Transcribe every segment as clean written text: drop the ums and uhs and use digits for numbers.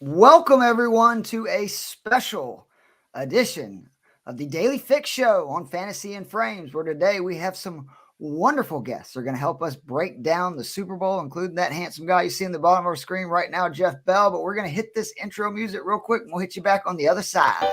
Welcome, everyone, to a special edition of the Daily Fix Show on Fantasy and Frames, where today we have some wonderful guests. They're going to help us break down the Super Bowl, including that handsome guy you see in the bottom of our screen right now, Jeff Bell. But we're going to hit this intro music real quick, and we'll hit you back on the other side.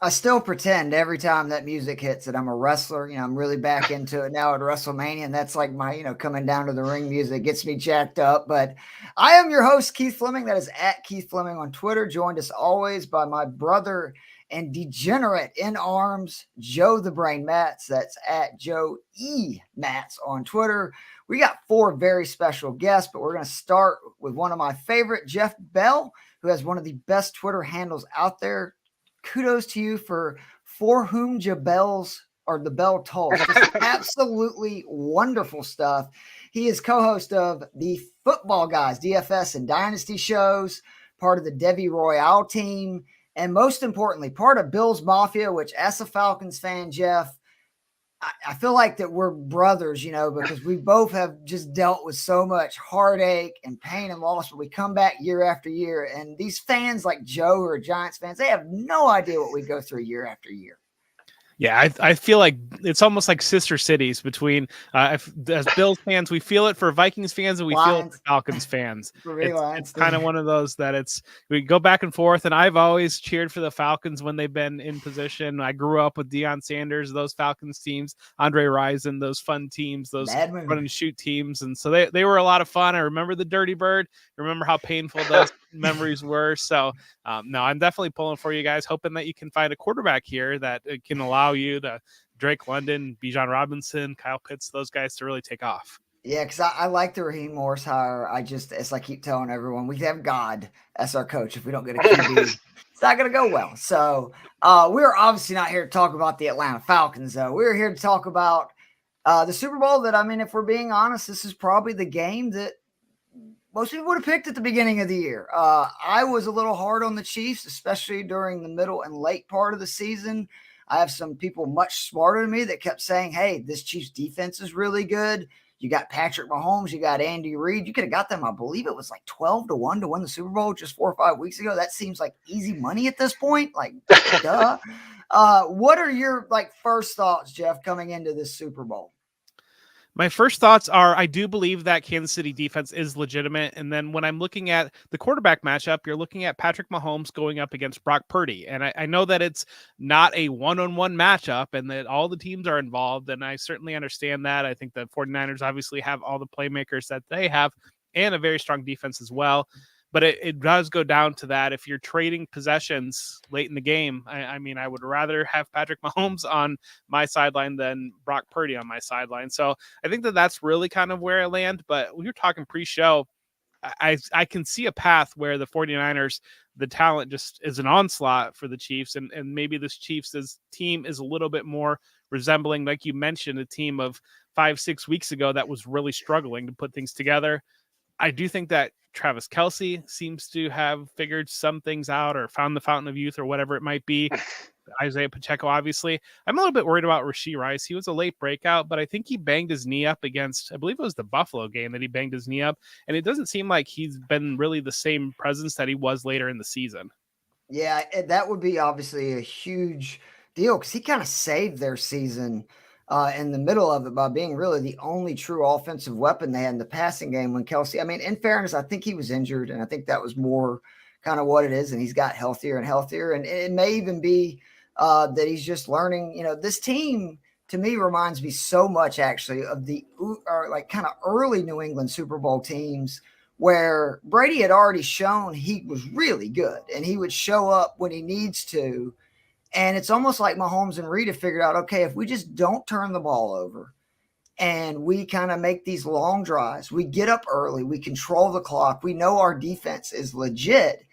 I still pretend every time that music hits that I'm a wrestler. I'm really back into it now at WrestleMania, and that's like my, coming down to the ring music gets me jacked up. But I am your host, Keith Flemming. That is at Keith Flemming on Twitter, joined as always by my brother and degenerate in arms, Joe the Brain Matz. That's at Joe E. Matz on Twitter. We got four very special guests, but we're going to start with one of my favorite, Jeff Bell, who has one of the best Twitter handles out there. Kudos to you for whom Jabel's or the bell tolls. Just absolutely wonderful stuff. He is co-host of the Footballguys, DFS and Dynasty shows, part of the Debbie Royale team, and most importantly, part of Bill's Mafia, which as a Falcons fan, Jeff, I feel like that we're brothers, because we both have just dealt with so much heartache and pain and loss, but we come back year after year. And these fans like Joe who are Giants fans, they have no idea what we go through year after year. Yeah, I feel like it's almost like sister cities between as Bills fans, we feel it for Vikings fans, and we feel it for Falcons fans. It's kind of one of those that we go back and forth, and I've always cheered for the Falcons when they've been in position. I grew up with Deion Sanders, those Falcons teams, Andre Rison, those fun teams, those run and shoot teams, and so they were a lot of fun. I remember the Dirty Bird. I remember how painful those memories were. So no, I'm definitely pulling for you guys, hoping that you can find a quarterback here that can allow you to Drake London, Bijan Robinson, Kyle Pitts, those guys to really take off. Yeah, because I like the Raheem Morris hire. As I keep telling everyone, we have God as our coach. If we don't get a QB, it's not going to go well. So we're obviously not here to talk about the Atlanta Falcons, though. We're here to talk about the Super Bowl that, if we're being honest, this is probably the game that most people would have picked at the beginning of the year. I was a little hard on the Chiefs, especially during the middle and late part of the season. I have some people much smarter than me that kept saying, hey, this Chiefs defense is really good. You got Patrick Mahomes, you got Andy Reid. You could have got them, I believe it was like 12-1 to win the Super Bowl just 4 or 5 weeks ago. That seems like easy money at this point. Like, duh. What are your first thoughts, Jeff, coming into this Super Bowl? My first thoughts are I do believe that Kansas City defense is legitimate. And then when I'm looking at the quarterback matchup, you're looking at Patrick Mahomes going up against Brock Purdy. And I know that it's not a one-on-one matchup and that all the teams are involved. And I certainly understand that. I think the 49ers obviously have all the playmakers that they have and a very strong defense as well. But it does go down to that. If you're trading possessions late in the game, I would rather have Patrick Mahomes on my sideline than Brock Purdy on my sideline. So I think that that's really kind of where I land. But when you're talking pre-show, I can see a path where the 49ers, the talent just is an onslaught for the Chiefs. And maybe this Chiefs' team is a little bit more resembling, like you mentioned, a team of 5-6 weeks ago that was really struggling to put things together. I do think that Travis Kelce seems to have figured some things out or found the fountain of youth or whatever it might be. Isaiah Pacheco, obviously. I'm a little bit worried about Rashee Rice. He was a late breakout, but I think he banged his knee up against, I believe it was the Buffalo game that he banged his knee up. And it doesn't seem like he's been really the same presence that he was later in the season. Yeah, that would be obviously a huge deal because he kind of saved their season in the middle of it by being really the only true offensive weapon they had in the passing game when Kelce, in fairness, I think he was injured, and I think that was more kind of what it is, and he's got healthier and healthier, and it may even be that he's just learning. This team, to me, reminds me so much, actually, of the kind of early New England Super Bowl teams where Brady had already shown he was really good, and he would show up when he needs to. And it's almost like Mahomes and Reid have figured out, okay, if we just don't turn the ball over and we kind of make these long drives, we get up early, we control the clock, we know our defense is legit,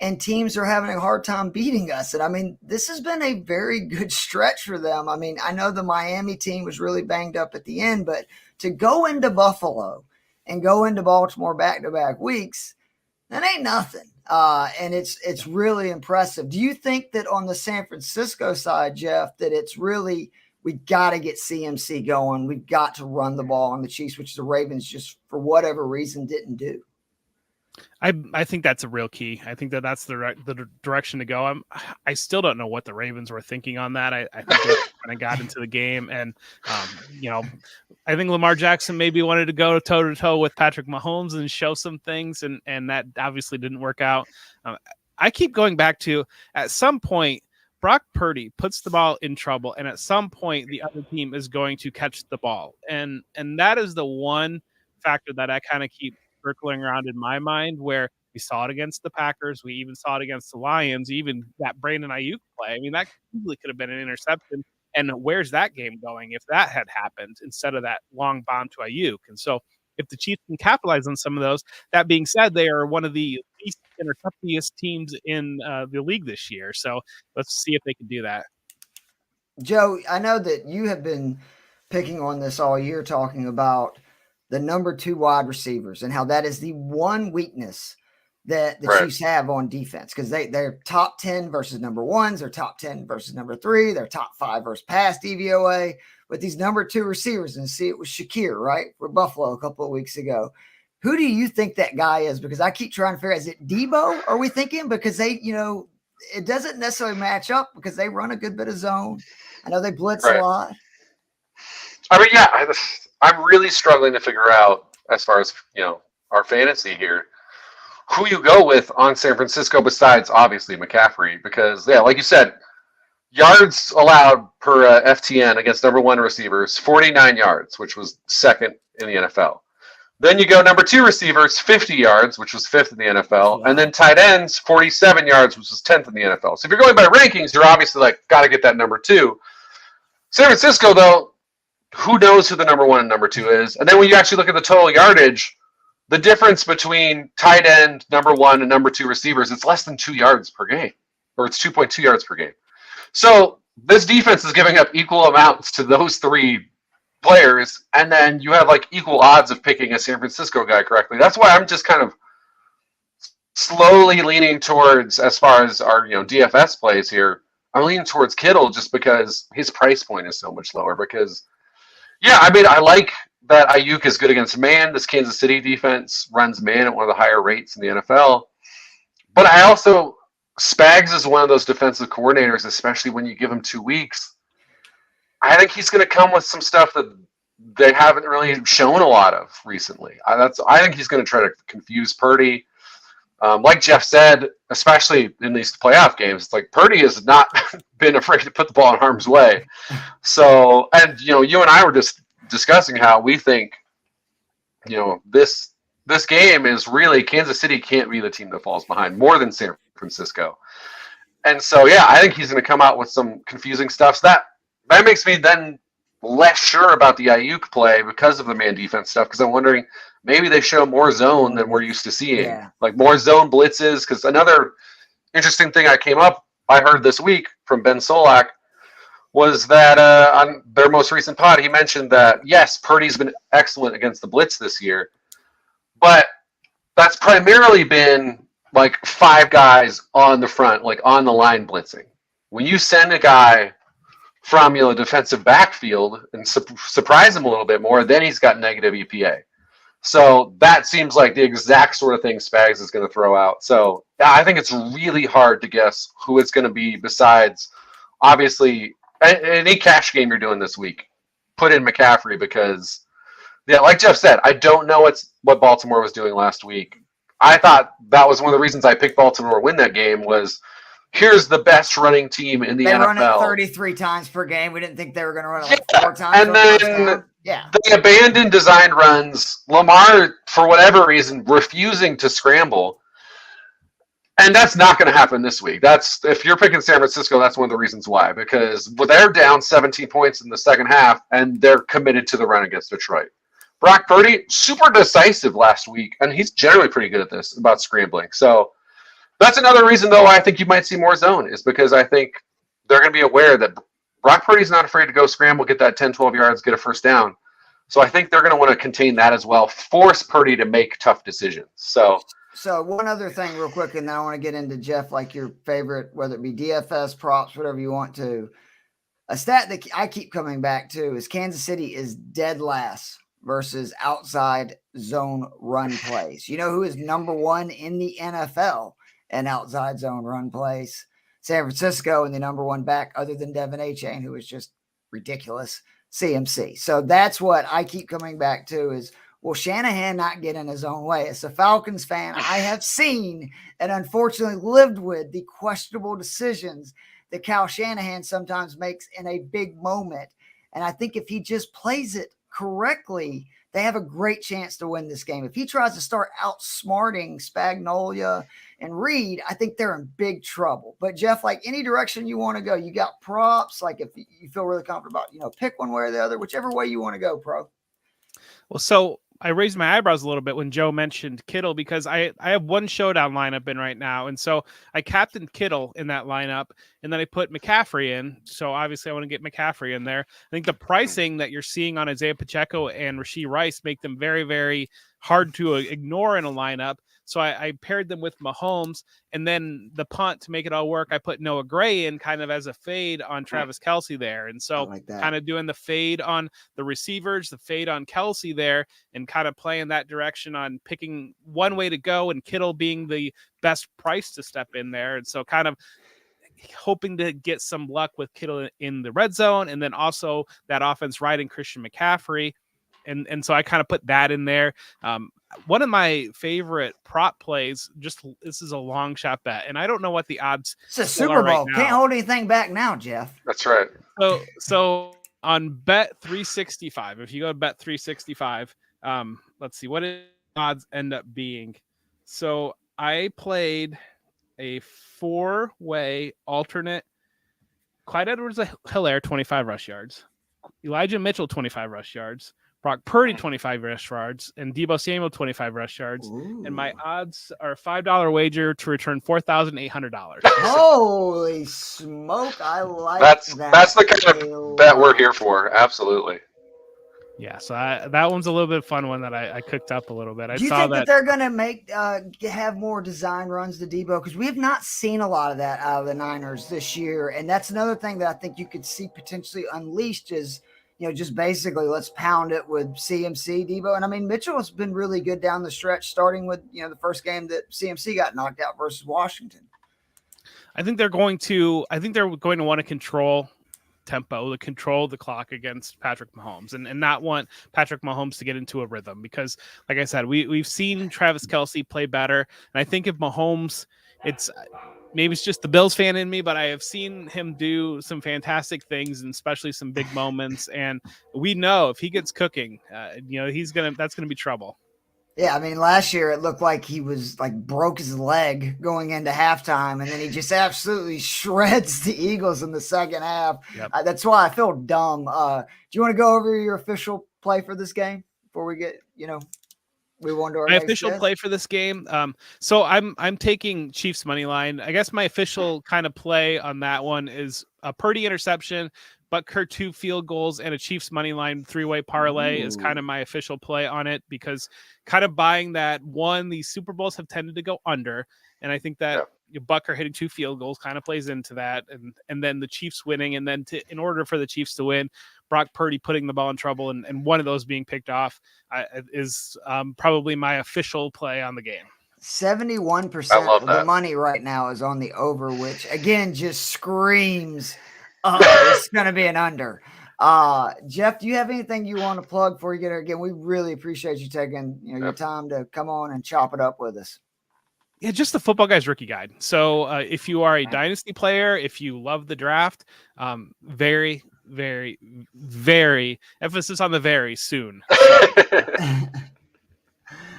and teams are having a hard time beating us. And I mean, this has been a very good stretch for them. I mean, I know the Miami team was really banged up at the end, but to go into Buffalo and go into Baltimore back-to-back weeks, that ain't nothing. And it's really impressive. Do you think that on the San Francisco side, Jeff, that it's really, we got to get CMC going. We've got to run the ball on the Chiefs, which the Ravens just, for whatever reason, didn't do? I think that's a real key. I think that's the direction to go. I still don't know what the Ravens were thinking on that. I think they kind of got into the game, and I think Lamar Jackson maybe wanted to go toe to toe with Patrick Mahomes and show some things, and that obviously didn't work out. I keep going back to, at some point, Brock Purdy puts the ball in trouble, and at some point the other team is going to catch the ball, and that is the one factor that I kind of keep circling around in my mind, where we saw it against the Packers. We even saw it against the Lions, even that Brandon Ayuk play. I mean, that easily could have been an interception. And where's that game going if that had happened instead of that long bomb to Ayuk? And so if the Chiefs can capitalize on some of those, that being said, they are one of the least interceptiest teams in the league this year. So let's see if they can do that. Joe, I know that you have been picking on this all year, talking about the number 2 wide receivers and how that is the one weakness that the Chiefs have on defense, because they're top 10 versus number 1s, they're top 10 versus number 3, they're top 5 versus pass DVOA, but these number 2 receivers, and see, it was Shakir, right, for Buffalo a couple of weeks ago. Who do you think that guy is? Because I keep trying to figure out, is it Debo, are we thinking? Because they, it doesn't necessarily match up because they run a good bit of zone. I know they blitz a lot. I mean, yeah, I'm really struggling to figure out, as far as, our fantasy here, who you go with on San Francisco besides, obviously, McCaffrey. Because, yeah, like you said, yards allowed per FTN against number 1 receivers, 49 yards, which was second in the NFL. Then you go number 2 receivers, 50 yards, which was 5th in the NFL. And then tight ends, 47 yards, which was 10th in the NFL. So if you're going by rankings, you're obviously got to get that number 2. San Francisco, though, who knows who the number 1 and number 2 is? And then when you actually look at the total yardage, the difference between tight end, number 1, and number 2 receivers, it's less than 2 yards per game, or it's 2.2 yards per game. So this defense is giving up equal amounts to those 3 players, and then you have equal odds of picking a San Francisco guy correctly. That's why I'm just kind of slowly leaning towards, as far as our DFS plays here, I'm leaning towards Kittle just because his price point is so much lower. Because, yeah, I mean, I like that Ayuk is good against man. This Kansas City defense runs man at one of the higher rates in the NFL. But I also, Spags is one of those defensive coordinators, especially when you give him 2 weeks. I think he's going to come with some stuff that they haven't really shown a lot of recently. I think he's going to try to confuse Purdy. Like Jeff said, especially in these playoff games, it's Purdy has not been afraid to put the ball in harm's way. So, and you and I were just discussing how we think, this game is really, Kansas City can't be the team that falls behind more than San Francisco. And so, yeah, I think he's going to come out with some confusing stuff. So that makes me then less sure about the Ayuk play because of the man defense stuff, because I'm wondering, maybe they show more zone than we're used to seeing, more zone blitzes. Because another interesting thing I heard this week from Ben Solak was that on their most recent pod, he mentioned that, yes, Purdy's been excellent against the blitz this year, but that's primarily been 5 guys on the front, on the line blitzing. When you send a guy from the defensive backfield and surprise him a little bit more, then he's got negative EPA. So that seems like the exact sort of thing Spags is going to throw out. So I think it's really hard to guess who it's going to be besides, obviously, any cash game you're doing this week, put in McCaffrey because, yeah, like Jeff said, I don't know what Baltimore was doing last week. I thought that was one of the reasons I picked Baltimore to win that game was, here's the best running team in the NFL. They run it 33 times per game. We didn't think they were going to run it 4 times. And then they abandoned designed runs. Lamar, for whatever reason, refusing to scramble. And that's not going to happen this week. If you're picking San Francisco, that's one of the reasons why. Because they're down 17 points in the second half, and they're committed to the run against Detroit. Brock Purdy, super decisive last week, and he's generally pretty good at this, about scrambling. So, That's another reason, though, I think you might see more zone, is because I think they're going to be aware that Brock Purdy's not afraid to go scramble, get that 10, 12 yards, get a first down. So I think they're going to want to contain that as well, force Purdy to make tough decisions. So one other thing real quick, and then I want to get into, Jeff, like your favorite, whether it be DFS, props, whatever you want to. A stat that I keep coming back to is Kansas City is dead last versus outside zone run plays. You know who is number one in the NFL in outside zone run plays? San Francisco, and the number one back other than Devin Achane, who is just ridiculous, CMC. So that's what I keep coming back to is, will Shanahan not get in his own way? As a Falcons fan, I have seen and unfortunately lived with the questionable decisions that Kyle Shanahan sometimes makes in a big moment. And I think if he just plays it correctly, they have a great chance to win this game. If he tries to start outsmarting Spagnuolo and Reed, I think they're in big trouble. But Jeff, like any direction you want to go, you got props. Like if you feel really confident about, pick one way or the other, whichever way you want to go, pro. Well, so I raised my eyebrows a little bit when Joe mentioned Kittle, because I have one showdown lineup in right now. And so I captained Kittle in that lineup, and then I put McCaffrey in. So obviously I want to get McCaffrey in there. I think the pricing that you're seeing on Isaiah Pacheco and Rashee Rice make them very, very hard to ignore in a lineup. So I paired them with Mahomes, and then the punt to make it all work, I put Noah Gray in kind of as a fade on Travis Kelce there. And so like kind of doing the fade on the receivers, the fade on Kelce there, and kind of playing that direction on picking one way to go, and Kittle being the best price to step in there. And so kind of hoping to get some luck with Kittle in the red zone, and then also that offense riding Christian McCaffrey. And so I kind of put that in there. One of my favorite prop plays, this is a long shot bet, and I don't know what the odds. It's a Super Bowl. Right, can't hold anything back now, Jeff. That's right. So on Bet 365, if you go to Bet 365, let's see what odds end up being. So I played a 4-way alternate. Clyde Edwards-Helaire 25 rush yards, Elijah Mitchell 25 rush yards, Brock Purdy 25 rush yards, and Deebo Samuel 25 rush yards. Ooh. And my odds are $5 wager to return $4,800. Holy smoke! I like that. That's the kind of bet we're here for. Absolutely. Yeah, so that one's a little bit fun one that I cooked up a little bit. Do you think that they're going to have more design runs to Deebo? Because we have not seen a lot of that out of the Niners this year, and that's another thing that I think you could see potentially unleashed is, just basically let's pound it with CMC, Deebo. And I mean, Mitchell has been really good down the stretch, starting with, the first game that CMC got knocked out versus Washington. I think they're going to want to control tempo, to control the clock against Patrick Mahomes and not want Patrick Mahomes to get into a rhythm, because like I said, we've seen Travis Kelce play better. And I think if Mahomes, maybe it's just the Bills fan in me, but I have seen him do some fantastic things, and especially some big moments. And we know if he gets cooking, that's going to be trouble. Yeah, I mean, last year it looked like he was broke his leg going into halftime, and then he just absolutely shreds the Eagles in the second half. Yep. That's why I feel dumb. Do you want to go over your official play for this game before we get, we wonder my official play for this game? So I'm taking Chiefs money line. I guess my official kind of play on that one is a Purdy interception, Butker 2 field goals, and a Chiefs money line 3-way parlay. Ooh. Is kind of my official play on it, because kind of buying that one, these Super Bowls have tended to go under. And I think that Butker hitting 2 field goals kind of plays into that. And then the Chiefs winning. And then in order for the Chiefs to win, Brock Purdy putting the ball in trouble and one of those being picked off is probably my official play on the game. 71% of the money right now is on the over, which again just screams it's going to be an under. Jeff, do you have anything you want to plug before you get here? Again, we really appreciate you taking your time to come on and chop it up with us. Yeah, just the Football Guys rookie guide. So if you are a Dynasty player, if you love the draft, very, very, very emphasis on the very soon.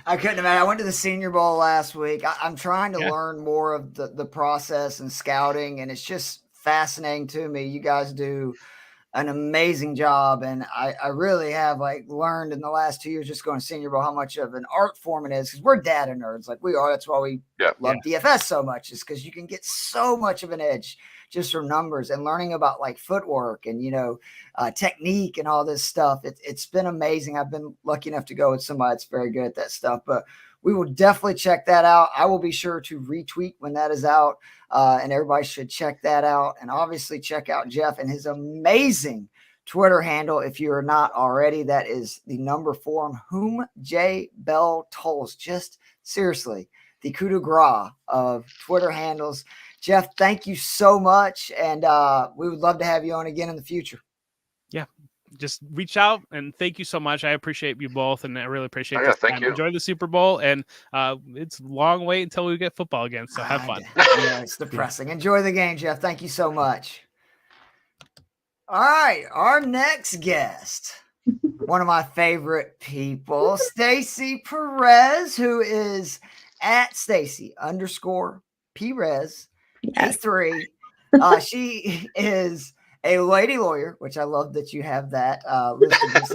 I couldn't imagine. I went to the Senior Bowl last week. I'm trying to learn more of the process and scouting, and it's just fascinating to me. You guys do an amazing job. And I really have like learned in the last 2 years just going to Senior Bowl how much of an art form it is, because we're data nerds like we are. That's why we love DFS so much, is because you can get so much of an edge just from numbers and learning about like footwork and, technique and all this stuff. It's been amazing. I've been lucky enough to go with somebody that's very good at that stuff, but we will definitely check that out. I will be sure to retweet when that is out, and everybody should check that out. And obviously check out Jeff and his amazing Twitter handle if you are not already. That is the number 4 whom J Bell tolls. Just seriously, the coup de grace of Twitter handles. Jeff, thank you so much, and we would love to have you on again in the future. Yeah. Just reach out, and thank you so much. I appreciate you both, and I really appreciate it. Thank you. Enjoy the Super Bowl, and it's a long wait until we get football again, so have fun. It's depressing. Enjoy the game, Jeff. Thank you so much. All right, our next guest, one of my favorite people, Stacy Perez, who is at Stacy _Perez P3. She is a lady lawyer, which I love that you have that listed as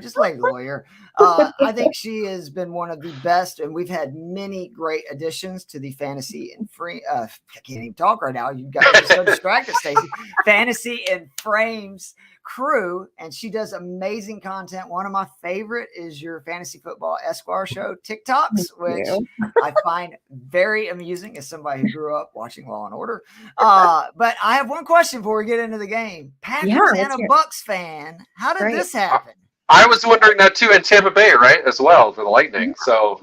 just lady lawyer. I think she has been one of the best, and we've had many great additions to the fantasy and free. I can't even talk right now. You got me so distracted, Stacy. Fantasy and Frames crew, and she does amazing content. One of my favorite is your Fantasy Football Esquire show TikToks, which I find very amusing as somebody who grew up watching Law and Order. But I have one question before we get into the game. Packers and a Bucks fan. How did this happen? I was wondering that too in Tampa Bay, right, as well, for the Lightning. So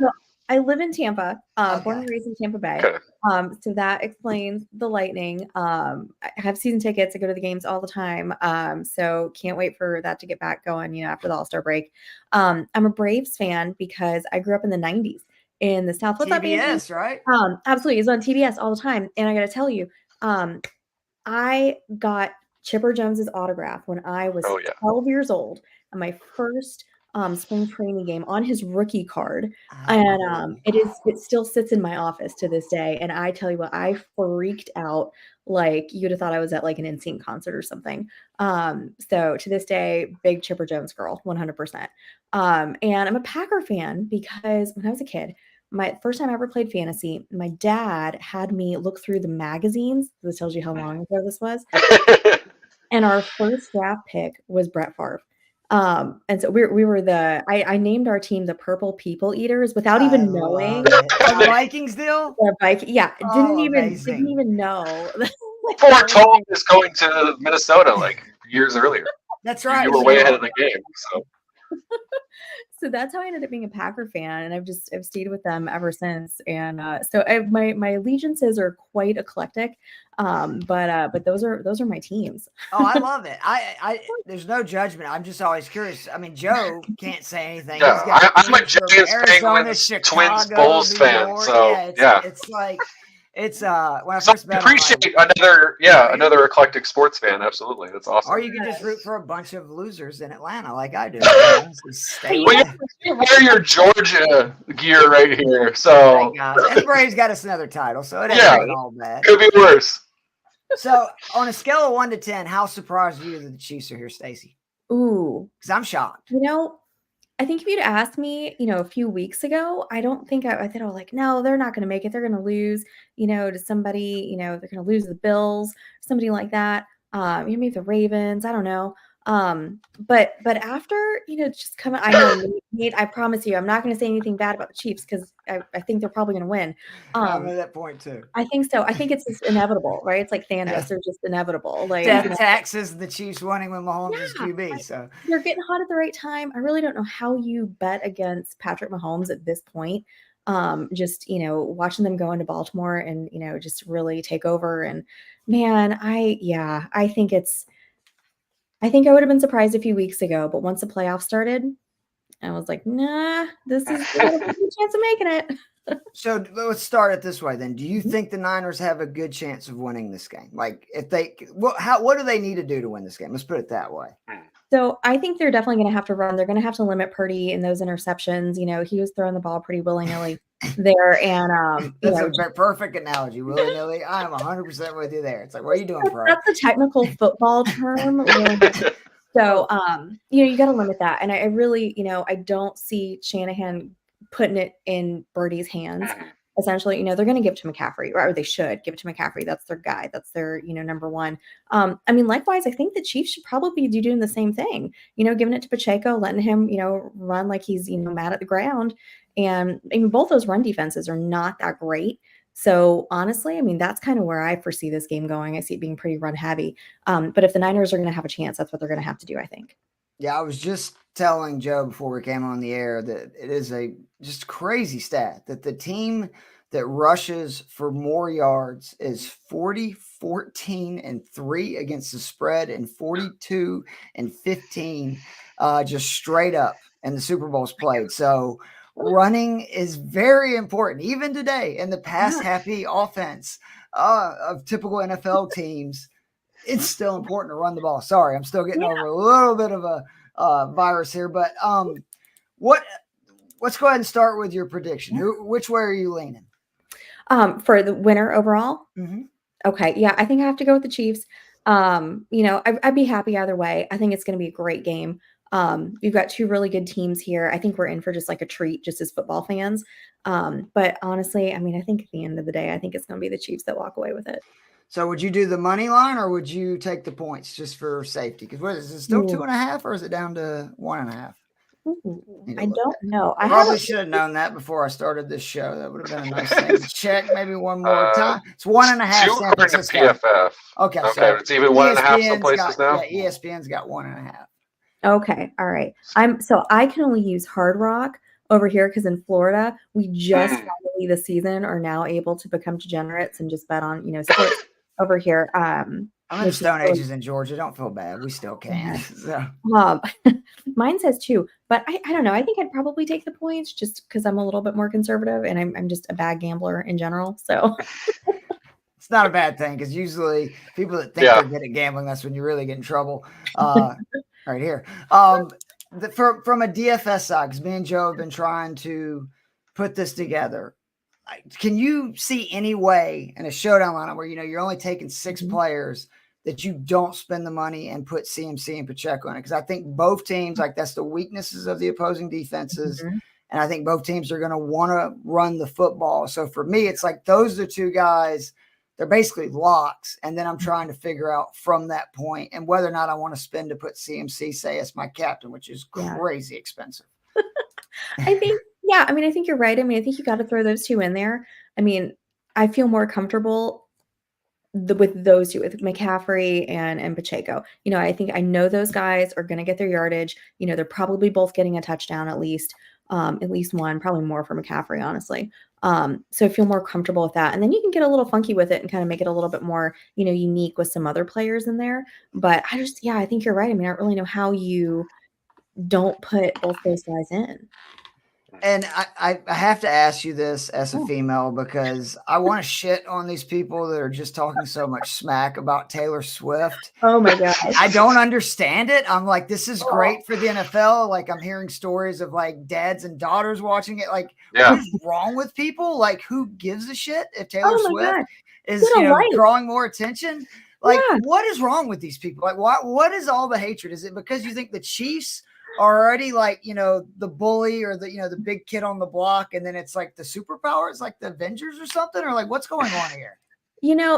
I live in Tampa, born and raised in Tampa Bay. Okay. So that explains the Lightning. I have season tickets. I go to the games all the time. So can't wait for that to get back going, after the All-Star break. I'm a Braves fan because I grew up in the 90s in the South. What's TBS, right? Absolutely. It's on TBS all the time. And I got to tell you, I got Chipper Jones's autograph when I was 12 years old on my first spring training game on his rookie card. And it still sits in my office to this day. And I tell you what, I freaked out like you'd have thought I was at like an NSYNC concert or something. So to this day, big Chipper Jones girl, 100%. And I'm a Packer fan because when I was a kid, my first time I ever played fantasy, my dad had me look through the magazines. This tells you how long ago this was. And our first draft pick was Brett Favre. And so we were I named our team the Purple People Eaters without even knowing. The Vikings deal? The Vikings, didn't even know. Foretold is going to Minnesota like years earlier. That's right. You were way ahead of the game. So that's how I ended up being a Packer fan, and I've stayed with them ever since. And my allegiances are quite eclectic, but those are my teams. Oh, I love it. I there's no judgment. I'm just always curious. I mean, Joe can't say anything. Yeah, I'm a Giants, Penguins, Twins, Bulls fan. So it's like. It's when I first met appreciate another eclectic sports fan. Absolutely, that's awesome. Or you can just root for a bunch of losers in Atlanta, like I do. You wear your Georgia gear right here, so and Braves got us another title, so it ain't all bad. Could be worse. So, on a scale of 1 to 10, how surprised are you that the Chiefs are here, Stacy? Ooh, because I'm shocked. I think if you'd asked me, a few weeks ago, I don't think I thought I was like, no, they're not going to make it. They're going to lose, to somebody, they're going to lose the Bills, somebody like that. Maybe the Ravens, I don't know. But after, just coming, I know, Nate, I promise you, I'm not going to say anything bad about the Chiefs because I think they're probably going to win. I'm at that point too. I think so. I think it's just inevitable, right? It's like Thanos. They're just inevitable. Like death taxes, the Chiefs winning when Mahomes is QB. So they're getting hot at the right time. I really don't know how you bet against Patrick Mahomes at this point. Just, watching them go into Baltimore and, just really take over. And man, I think I would have been surprised a few weeks ago, but once the playoffs started, I was like, nah, this is a good chance of making it. So let's start it this way then. Do you think the Niners have a good chance of winning this game? Like if they, what do they need to do to win this game? Let's put it that way. So I think they're definitely going to have to run. They're going to have to limit Purdy in those interceptions. He was throwing the ball pretty willy-nilly there. And that's a perfect analogy. Willy-nilly. I'm 100% with you there. It's like, what are you doing, bro? That's a technical football term. So, you got to limit that. And I really, I don't see Shanahan putting it in Birdie's hands. Essentially, they're going to give it to McCaffrey, or they should give it to McCaffrey. That's their guy. That's their, number one. Likewise, I think the Chiefs should probably be doing the same thing, giving it to Pacheco, letting him, run like he's, mad at the ground. And both those run defenses are not that great. So honestly, that's kind of where I foresee this game going. I see it being pretty run heavy. But if the Niners are going to have a chance, that's what they're going to have to do, I think. Yeah, I was just telling Joe before we came on the air that it is a just crazy stat that the team that rushes for more yards is 40, 14, and 3 against the spread and 42 and 15 just straight up in the Super Bowl's played. So running is very important, even today in the pass-happy offense of typical NFL teams. It's still important to run the ball. Sorry, I'm still getting over a little bit of a virus here, but let's go ahead and start with your prediction. Which way are you leaning? For the winner overall? Mm-hmm. Okay, yeah, I think I have to go with the Chiefs. I'd be happy either way. I think it's going to be a great game. We've got two really good teams here. I think we're in for just like a treat, just as football fans. But honestly, I think at the end of the day, I think it's going to be the Chiefs that walk away with it. So would you do the money line or would you take the points just for safety? Because what is it, still 2.5 or is it down to 1.5? I don't know. I probably should have known that before I started this show. That would have been a nice thing to check maybe one more time. It's 1.5. San Francisco. PFF. Okay, so it's even 1.5 some places now. Yeah, ESPN's got 1.5. Okay, all right. So I can only use Hard Rock over here because in Florida we just finally this season are now able to become degenerates and just bet on sports over here. I'm in the Stone Ages in Georgia. Don't feel bad. We still can. So. Mine says 2, but I don't know. I think I'd probably take the points just because I'm a little bit more conservative and I'm just a bad gambler in general. So it's not a bad thing because usually people that think they're good at gambling, that's when you really get in trouble. Right here. From a DFS side, because me and Joe have been trying to put this together. Can you see any way in a showdown lineup where you're only taking 6 players that you don't spend the money and put CMC and Pacheco in it? Because I think both teams, that's the weaknesses of the opposing defenses, and I think both teams are going to want to run the football. So for me, it's like those are 2 guys. They're basically locks, and then I'm trying to figure out from that point and whether or not I want to spend to put CMC, say, as my captain, which is crazy expensive. I think you're right. I think you got to throw those 2 in there. I feel more comfortable with those 2, with McCaffrey and Pacheco. I know those guys are going to get their yardage. They're probably both getting a touchdown at least one, probably more for McCaffrey, honestly. So I feel more comfortable with that. And then you can get a little funky with it and kind of make it a little bit more, unique with some other players in there. But I think you're right. I don't really know how you don't put both those guys in. And I have to ask you this as a female because I want to shit on these people that are just talking so much smack about Taylor Swift. Oh my God. I don't understand it. I'm like, this is great for the NFL. Like, I'm hearing stories of dads and daughters watching it. Like, what's wrong with people? Like, who gives a shit if Taylor Swift is drawing more attention? Like, what is wrong with these people? Like, what is all the hatred? Is it because you think the Chiefs are already the bully or the big kid on the block, and then it's like the superpowers, like the Avengers or something, or what's going on here?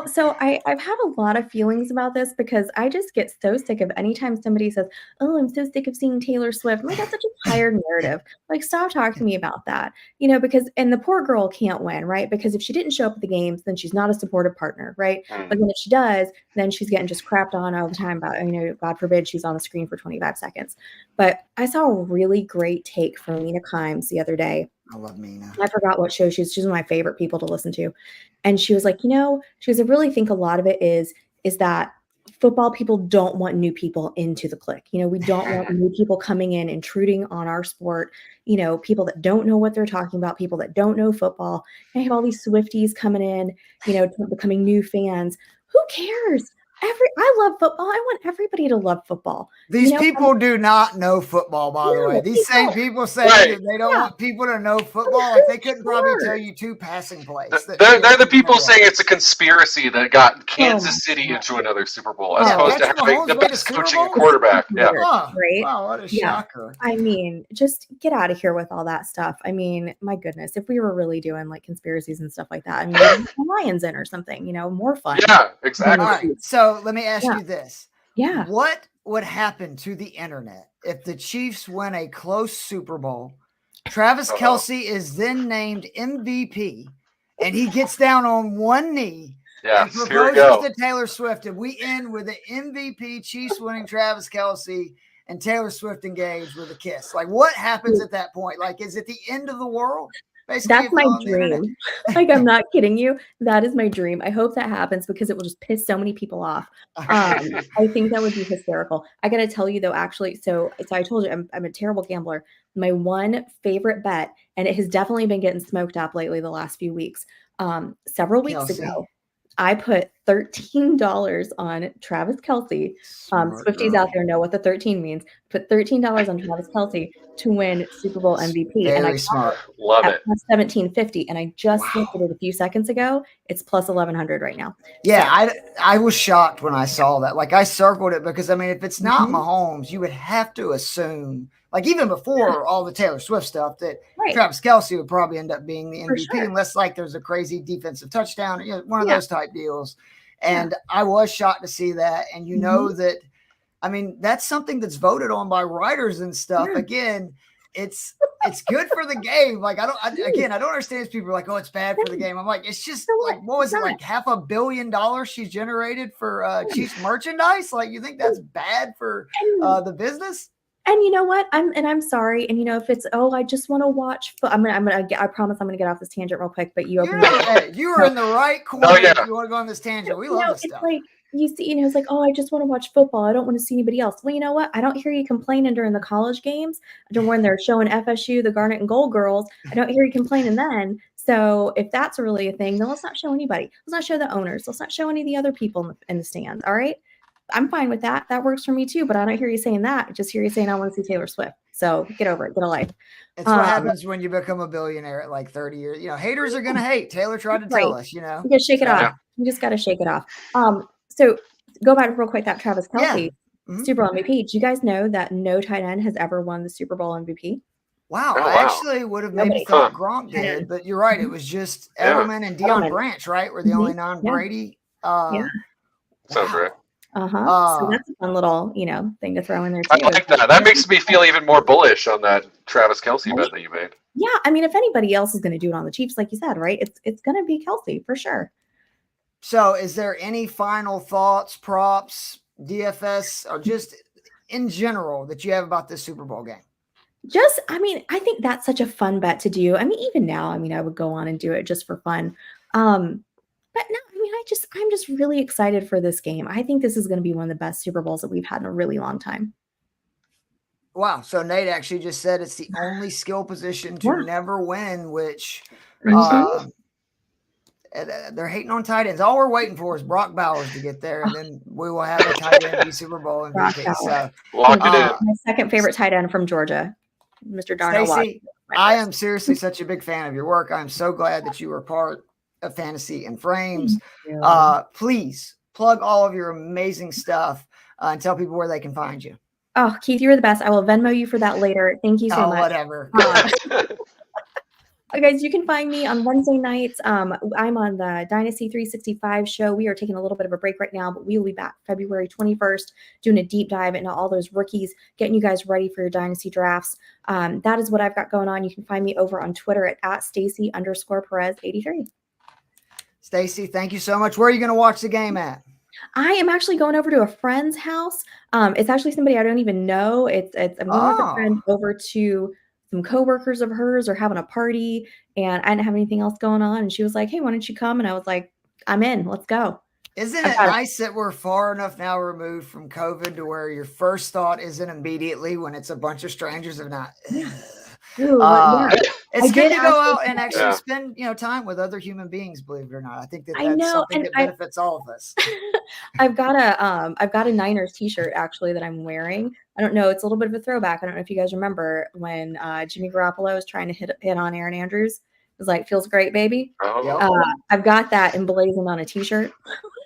So I've had a lot of feelings about this because I just get so sick of anytime somebody says, "Oh, I'm so sick of seeing Taylor Swift." I'm like, that's such a tired narrative. Like, stop talking to me about that. Because the poor girl can't win, right? Because if she didn't show up at the games, then she's not a supportive partner, right? But then if she does, then she's getting just crapped on all the time about, God forbid she's on the screen for 25 seconds. But I saw a really great take from Mina Kimes the other day. I love Mina. I forgot what show she's one of my favorite people to listen to. And she was like, I really think a lot of it is that football people don't want new people into the clique. We don't want new people coming in, intruding on our sport, people that don't know what they're talking about, people that don't know football. And I have all these Swifties coming in, becoming new fans. Who cares? I love football. I want everybody to love football. These people do not know football, by the way. These same people say that they don't want people to know football. Like they couldn't probably tell you 2 passing plays. They're the people saying it's a conspiracy that got Kansas City into another Super Bowl as opposed to having the best coaching quarterback. Yeah. Right? Wow, what a shocker. I mean, just get out of here with all that stuff. I mean, my goodness, if we were really doing like conspiracies and stuff like that, I mean, the Lions in or something, more fun. Yeah, exactly. All right, so let me ask you this. Yeah. What would happen to the internet if the Chiefs win a close Super Bowl? Travis Kelce is then named MVP, and he gets down on one knee and proposes to Taylor Swift, and we end with an MVP, Chiefs winning Travis Kelce, and Taylor Swift engaged with a kiss. Like, what happens at that point? Like, is it the end of the world? Basically, that's my dream. Like, I'm not kidding you. That is my dream. I hope that happens because it will just piss so many people off. I think that would be hysterical. I got to tell you though, actually, so I told you I'm a terrible gambler. My one favorite bet, and it has definitely been getting smoked up lately the last few weeks. Several weeks ago, I put $13 on Travis Kelce. Swifties out there know what the 13 means. Put $13 on Travis Kelce to win Super Bowl MVP. Very and I smart. Love it. Plus 1750, and I just looked at it a few seconds ago. It's plus 1100 right now. Yeah, I was shocked when I saw that. Like I circled it because I mean, if it's not Mahomes, you would have to assume, like even before all the Taylor Swift stuff, that Travis Kelce would probably end up being the MVP unless like there's a crazy defensive touchdown, one of those type deals. And I was shocked to see that. And you know that, I mean, that's something that's voted on by writers and stuff. Again, it's good for the game. Like I don't understand people are like, oh, it's bad for the game. I'm like, it's just like, what was it, like $500 million she's generated for Chiefs merchandise? Like, you think that's bad for the business? And you know what? I'm sorry. And if it's I just want to watch. I promise I'm gonna get off this tangent real quick. But you were in the right corner. Oh, yeah. If you want to go on this tangent. We love this it's stuff. Like you see, it's like, I just want to watch football. I don't want to see anybody else. Well, you know what? I don't hear you complaining during the college games. I don't when they're showing FSU, the Garnet and Gold girls. I don't hear you complaining then. So if that's really a thing, then let's not show anybody. Let's not show the owners. Let's not show any of the other people in the stands. All right. I'm fine with that. That works for me too, but I don't hear you saying that. I just hear you saying I want to see Taylor Swift. So get over it. Get a life. It's what happens when you become a billionaire at like 30 years. Haters are going to hate. Taylor tried to tell us, You just shake it off. You just got to shake it off. So go back real quick, that Travis Kelce Super Bowl MVP. Do you guys know that no tight end has ever won the Super Bowl MVP? Wow. I actually would have maybe thought Gronk did, but you're right. It was just Edelman and Deion Branch, right? Were the only non-Brady. Sounds right. So that's a fun little, thing to throw in there too. I like that. That makes me feel even more bullish on that Travis Kelce bet that you made. Yeah, I mean, if anybody else is going to do it on the Chiefs, like you said, right? It's going to be Kelce for sure. So, is there any final thoughts, props, DFS, or just in general that you have about this Super Bowl game? I think that's such a fun bet to do. I mean, even now, I would go on and do it just for fun. But no, I'm just really excited for this game. I think this is going to be one of the best Super Bowls that we've had in a really long time. Wow. So Nate actually just said it's the only skill position to never win, which they're hating on tight ends. All we're waiting for is Brock Bowers to get there, and then we will have a tight end Super Bowl MVP. So lock it in. My second favorite tight end from Georgia, Mr. Darnell Stacy, I am seriously such a big fan of your work. I'm so glad that you were part of Fantasy and Frames. Please plug all of your amazing stuff and tell people where they can find you. Oh, Keith, you're the best. I will Venmo you for that later. Thank you so much. Whatever. Guys, you can find me on Wednesday nights. I'm on the Dynasty 365 show. We are taking a little bit of a break right now, but we will be back February 21st doing a deep dive into all those rookies, getting you guys ready for your Dynasty drafts. That is what I've got going on. You can find me over on Twitter at Stacy_Perez83. Stacy, thank you so much. Where are you going to watch the game at? I am actually going over to a friend's house. It's actually somebody I don't even know. I'm going with a friend over to some coworkers of hers are having a party, and I didn't have anything else going on. And she was like, "Hey, why don't you come?" And I was like, "I'm in. Let's go." Isn't it nice that we're far enough now removed from COVID to where your first thought isn't immediately when it's a bunch of strangers or not? Ooh, yeah. It's good to go out and actually spend, time with other human beings, believe it or not. I think that's something that benefits all of us. I've got a Niners t-shirt actually that I'm wearing. I don't know, it's a little bit of a throwback. I don't know if you guys remember when Jimmy Garoppolo was trying to hit on Aaron Andrews. It was like, feels great, baby. Oh. I've got that emblazoned on a t-shirt.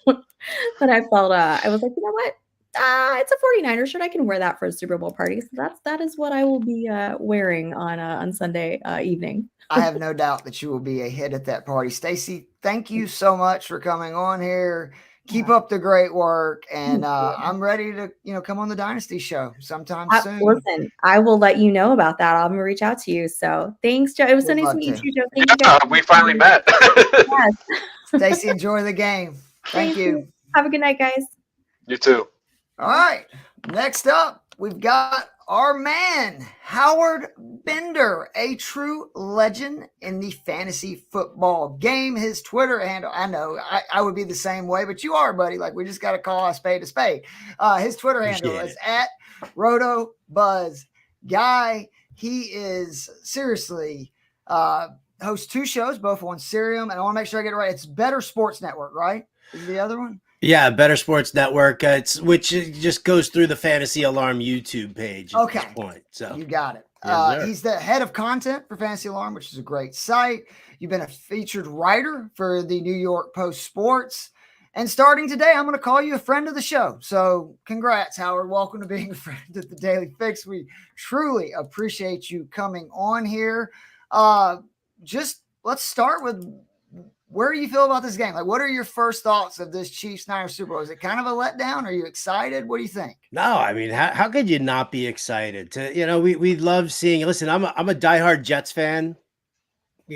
But I felt I was like, you know what? It's a 49ers shirt. I can wear that for a Super Bowl party. So that is what I will be wearing on Sunday evening. I have no doubt that you will be a hit at that party. Stacy, thank you so much for coming on here. Keep up the great work, and I'm ready to come on the Dynasty show sometime soon. Listen, I will let you know about that. I'm gonna reach out to you. So thanks, Joe. It was so nice to meet you, Joe. Thank you guys. We finally met. Yes. Stacy, enjoy the game. Thank you. Have a good night, guys. You too. All right. Next up, we've got our man, Howard Bender, a true legend in the fantasy football game. His Twitter handle, I know I would be the same way, but you are, buddy. Like, we just got to call a spade a spade. His Twitter handle is at RotoBuzz. Guy, he is seriously hosts 2 shows, both on Serium, and I want to make sure I get it right. It's Better Sports Network, right? Is the other one? Yeah, Better Sports Network. Which just goes through the Fantasy Alarm YouTube page at this point. So you got it. He's the head of content for Fantasy Alarm, which is a great site. You've been a featured writer for the New York Post Sports. And starting today, I'm going to call you a friend of the show. So congrats, Howard. Welcome to being a friend of the Daily Fix. We truly appreciate you coming on here. Just let's start with, where do you feel about this game? Like, what are your first thoughts of this Chiefs-Niners Super Bowl? Is it kind of a letdown? Are you excited? What do you think? No, I mean, how could you not be excited? We love seeing. Listen, I'm a diehard Jets fan,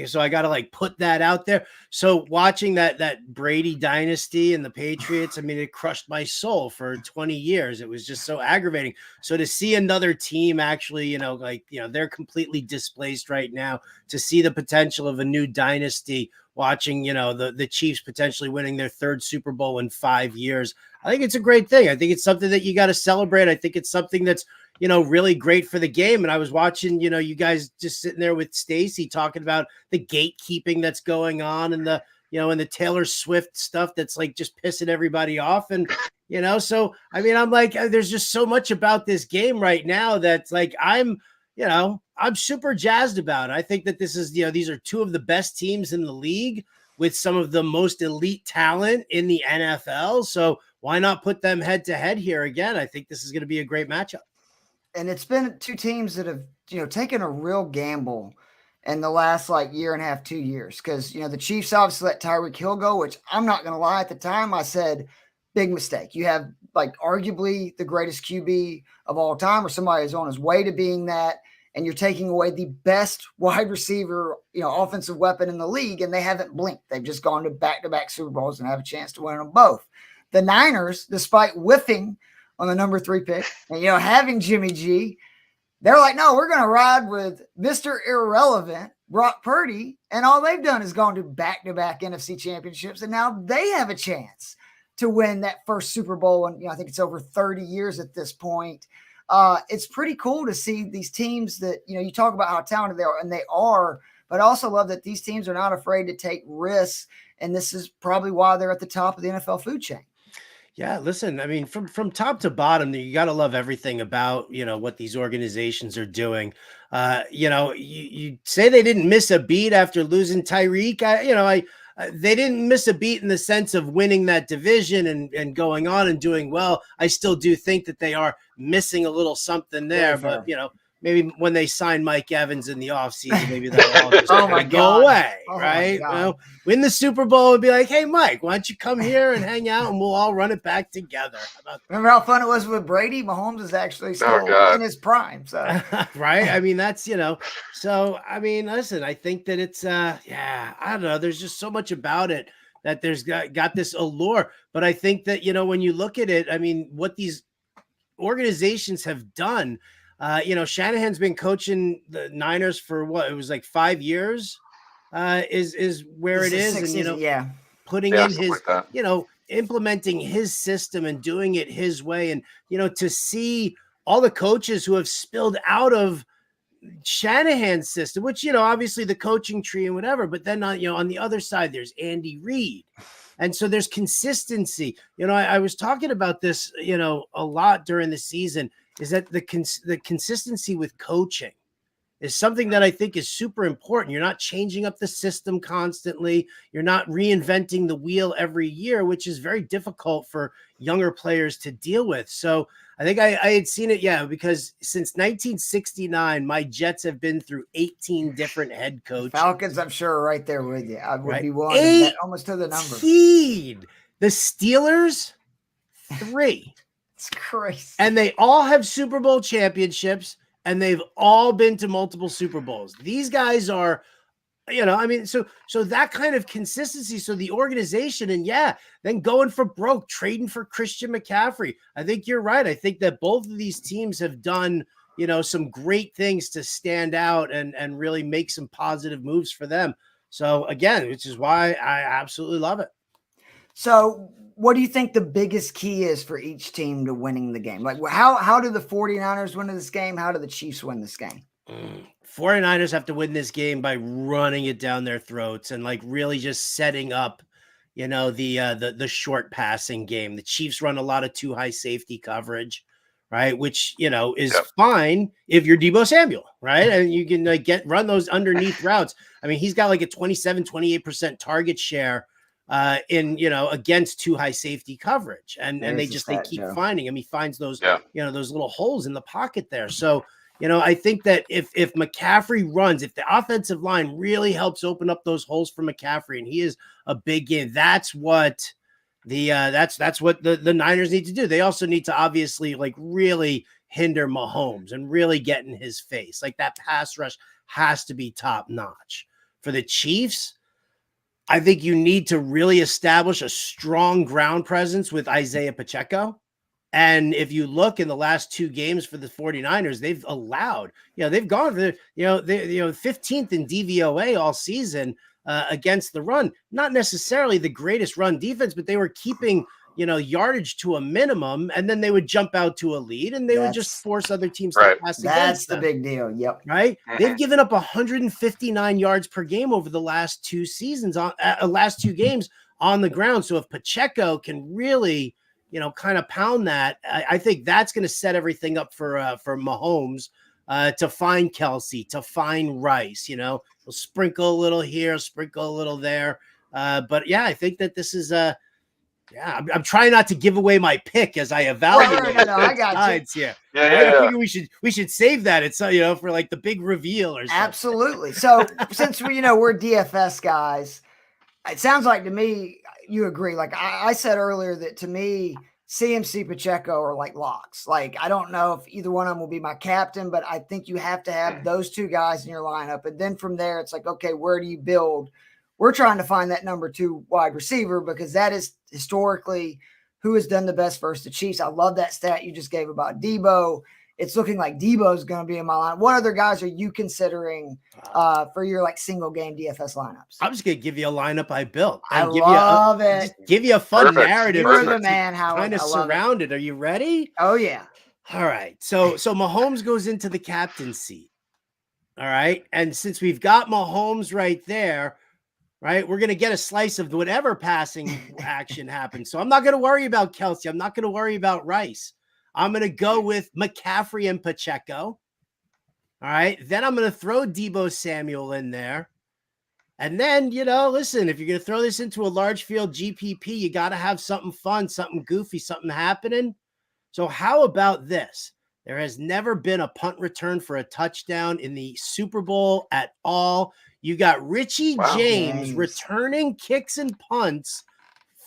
so I got to put that out there. So watching that Brady dynasty and the Patriots, I mean, it crushed my soul for 20 years. It was just so aggravating. So to see another team actually, they're completely displaced right now. To see the potential of a new dynasty. Watching, the Chiefs potentially winning their 3rd Super Bowl in 5 years. I think it's a great thing. I think it's something that you got to celebrate. I think it's something that's, really great for the game. And I was watching, you guys just sitting there with Stacy talking about the gatekeeping that's going on and the, and the Taylor Swift stuff that's just pissing everybody off. And, so, I mean, I'm there's just so much about this game right now that's I'm super jazzed about it. I think that this is, these are 2 of the best teams in the league with some of the most elite talent in the NFL. So why not put them head to head here again? I think this is going to be a great matchup. And it's been 2 teams that have, taken a real gamble in the last year and a half, 2 years. Because, the Chiefs obviously let Tyreek Hill go, which I'm not going to lie. At the time I said, big mistake. You have arguably the greatest QB of all time, or somebody who's on his way to being that. And you're taking away the best wide receiver, offensive weapon in the league, and they haven't blinked. They've just gone to back-to-back Super Bowls and have a chance to win them both. The Niners, despite whiffing on the number 3 pick and, having Jimmy G, they're like, no, we're going to ride with Mr. Irrelevant, Brock Purdy, and all they've done is gone to back-to-back NFC championships, and now they have a chance to win that first Super Bowl, and I think it's over 30 years at this point. It's pretty cool to see these teams that, you talk about how talented they are, and they are, but I also love that these teams are not afraid to take risks. And this is probably why they're at the top of the NFL food chain. Yeah, listen, I mean, from top to bottom, you got to love everything about, what these organizations are doing. You say they didn't miss a beat after losing Tyreek. They didn't miss a beat in the sense of winning that division and going on and doing well. I still do think that they are missing a little something there, but maybe when they sign Mike Evans in the offseason, maybe that'll all just go away, right? Win the Super Bowl and be like, hey, Mike, why don't you come here and hang out and we'll all run it back together. Remember how fun it was with Brady? Mahomes is actually still in his prime. So right? I mean, that's, so, I mean, listen, I think that it's, I don't know. There's just so much about it that there's got this allure. But I think that, when you look at it, I mean, what these organizations have done, Shanahan's been coaching the Niners for what it was 5 years, is where it is. And, putting in his, implementing his system and doing it his way. And, to see all the coaches who have spilled out of Shanahan's system, which, obviously the coaching tree and whatever, but then on the other side, there's Andy Reid. And so there's consistency. I was talking about this, a lot during the season, is that the consistency with coaching is something that I think is super important. You're not changing up the system constantly. You're not reinventing the wheel every year, which is very difficult for younger players to deal with. So I think I had seen it, because since 1969, my Jets have been through 18 different head coaches. Falcons, I'm sure, are right there with you. I would be willing to bet almost to the number. 18. The Steelers, 3. It's crazy. And they all have Super Bowl championships, and they've all been to multiple Super Bowls. These guys are, so that kind of consistency. So the organization, and then going for broke, trading for Christian McCaffrey. I think you're right. I think that both of these teams have done, some great things to stand out and really make some positive moves for them. So again, which is why I absolutely love it. So what do you think the biggest key is for each team to winning the game? Like how do the 49ers win this game? How do the Chiefs win this game? 49ers have to win this game by running it down their throats and really just setting up, the short passing game. The Chiefs run a lot of too high safety coverage, right? Which, is fine if you're Deebo Samuel, right? And you can run those underneath routes. I mean, he's got a 28% target share against too high safety coverage. And they keep finding him. He finds those, those little holes in the pocket there. So, I think that if McCaffrey runs, if the offensive line really helps open up those holes for McCaffrey, and he is a big game, that's what that's what the Niners need to do. They also need to obviously really hinder Mahomes and really get in his face. That pass rush has to be top notch. For the Chiefs, I think you need to really establish a strong ground presence with Isaiah Pacheco. And if you look in the last 2 games for the 49ers, they've allowed, they've gone for the, 15th in DVOA all season against the run. Not necessarily the greatest run defense, but they were keeping, yardage to a minimum, and then they would jump out to a lead and they would just force other teams to pass against them. That's the big deal. Yep. Right. They've given up 159 yards per game over the last 2 seasons last 2 games on the ground. So if Pacheco can really, kind of pound that, I think that's going to set everything up for Mahomes to find Kelsey, to find Rice. He'll sprinkle a little here, sprinkle a little there. But I think that this is I'm trying not to give away my pick as I evaluate. No, I got you. Here. I figure we should save that. It's for the big reveal or something. Absolutely. So since we're DFS guys, it sounds like to me you agree. I said earlier that to me, CMC Pacheco are locks. I don't know if either one of them will be my captain, but I think you have to have those 2 guys in your lineup. And then from there, it's okay, where do you build? We're trying to find that number 2 wide receiver because that is historically who has done the best versus the Chiefs. I love that stat you just gave about Deebo. It's looking like Deebo is going to be in my line. What other guys are you considering for your single game DFS lineups? I'm just going to give you a lineup I built. I love it. Give you a fun narrative. You're the man, Howard. Kind of surrounded. Are you ready? Oh, yeah. All right. So Mahomes goes into the captain seat. All right. And since we've got Mahomes right there, right, we're going to get a slice of whatever passing action happens. So I'm not going to worry about Kelsey. I'm not going to worry about Rice. I'm going to go with McCaffrey and Pacheco. All right. Then I'm going to throw Deebo Samuel in there. And then, listen, if you're going to throw this into a large field GPP, you got to have something fun, something goofy, something happening. So how about this? There has never been a punt return for a touchdown in the Super Bowl at all. You got Richie James returning kicks and punts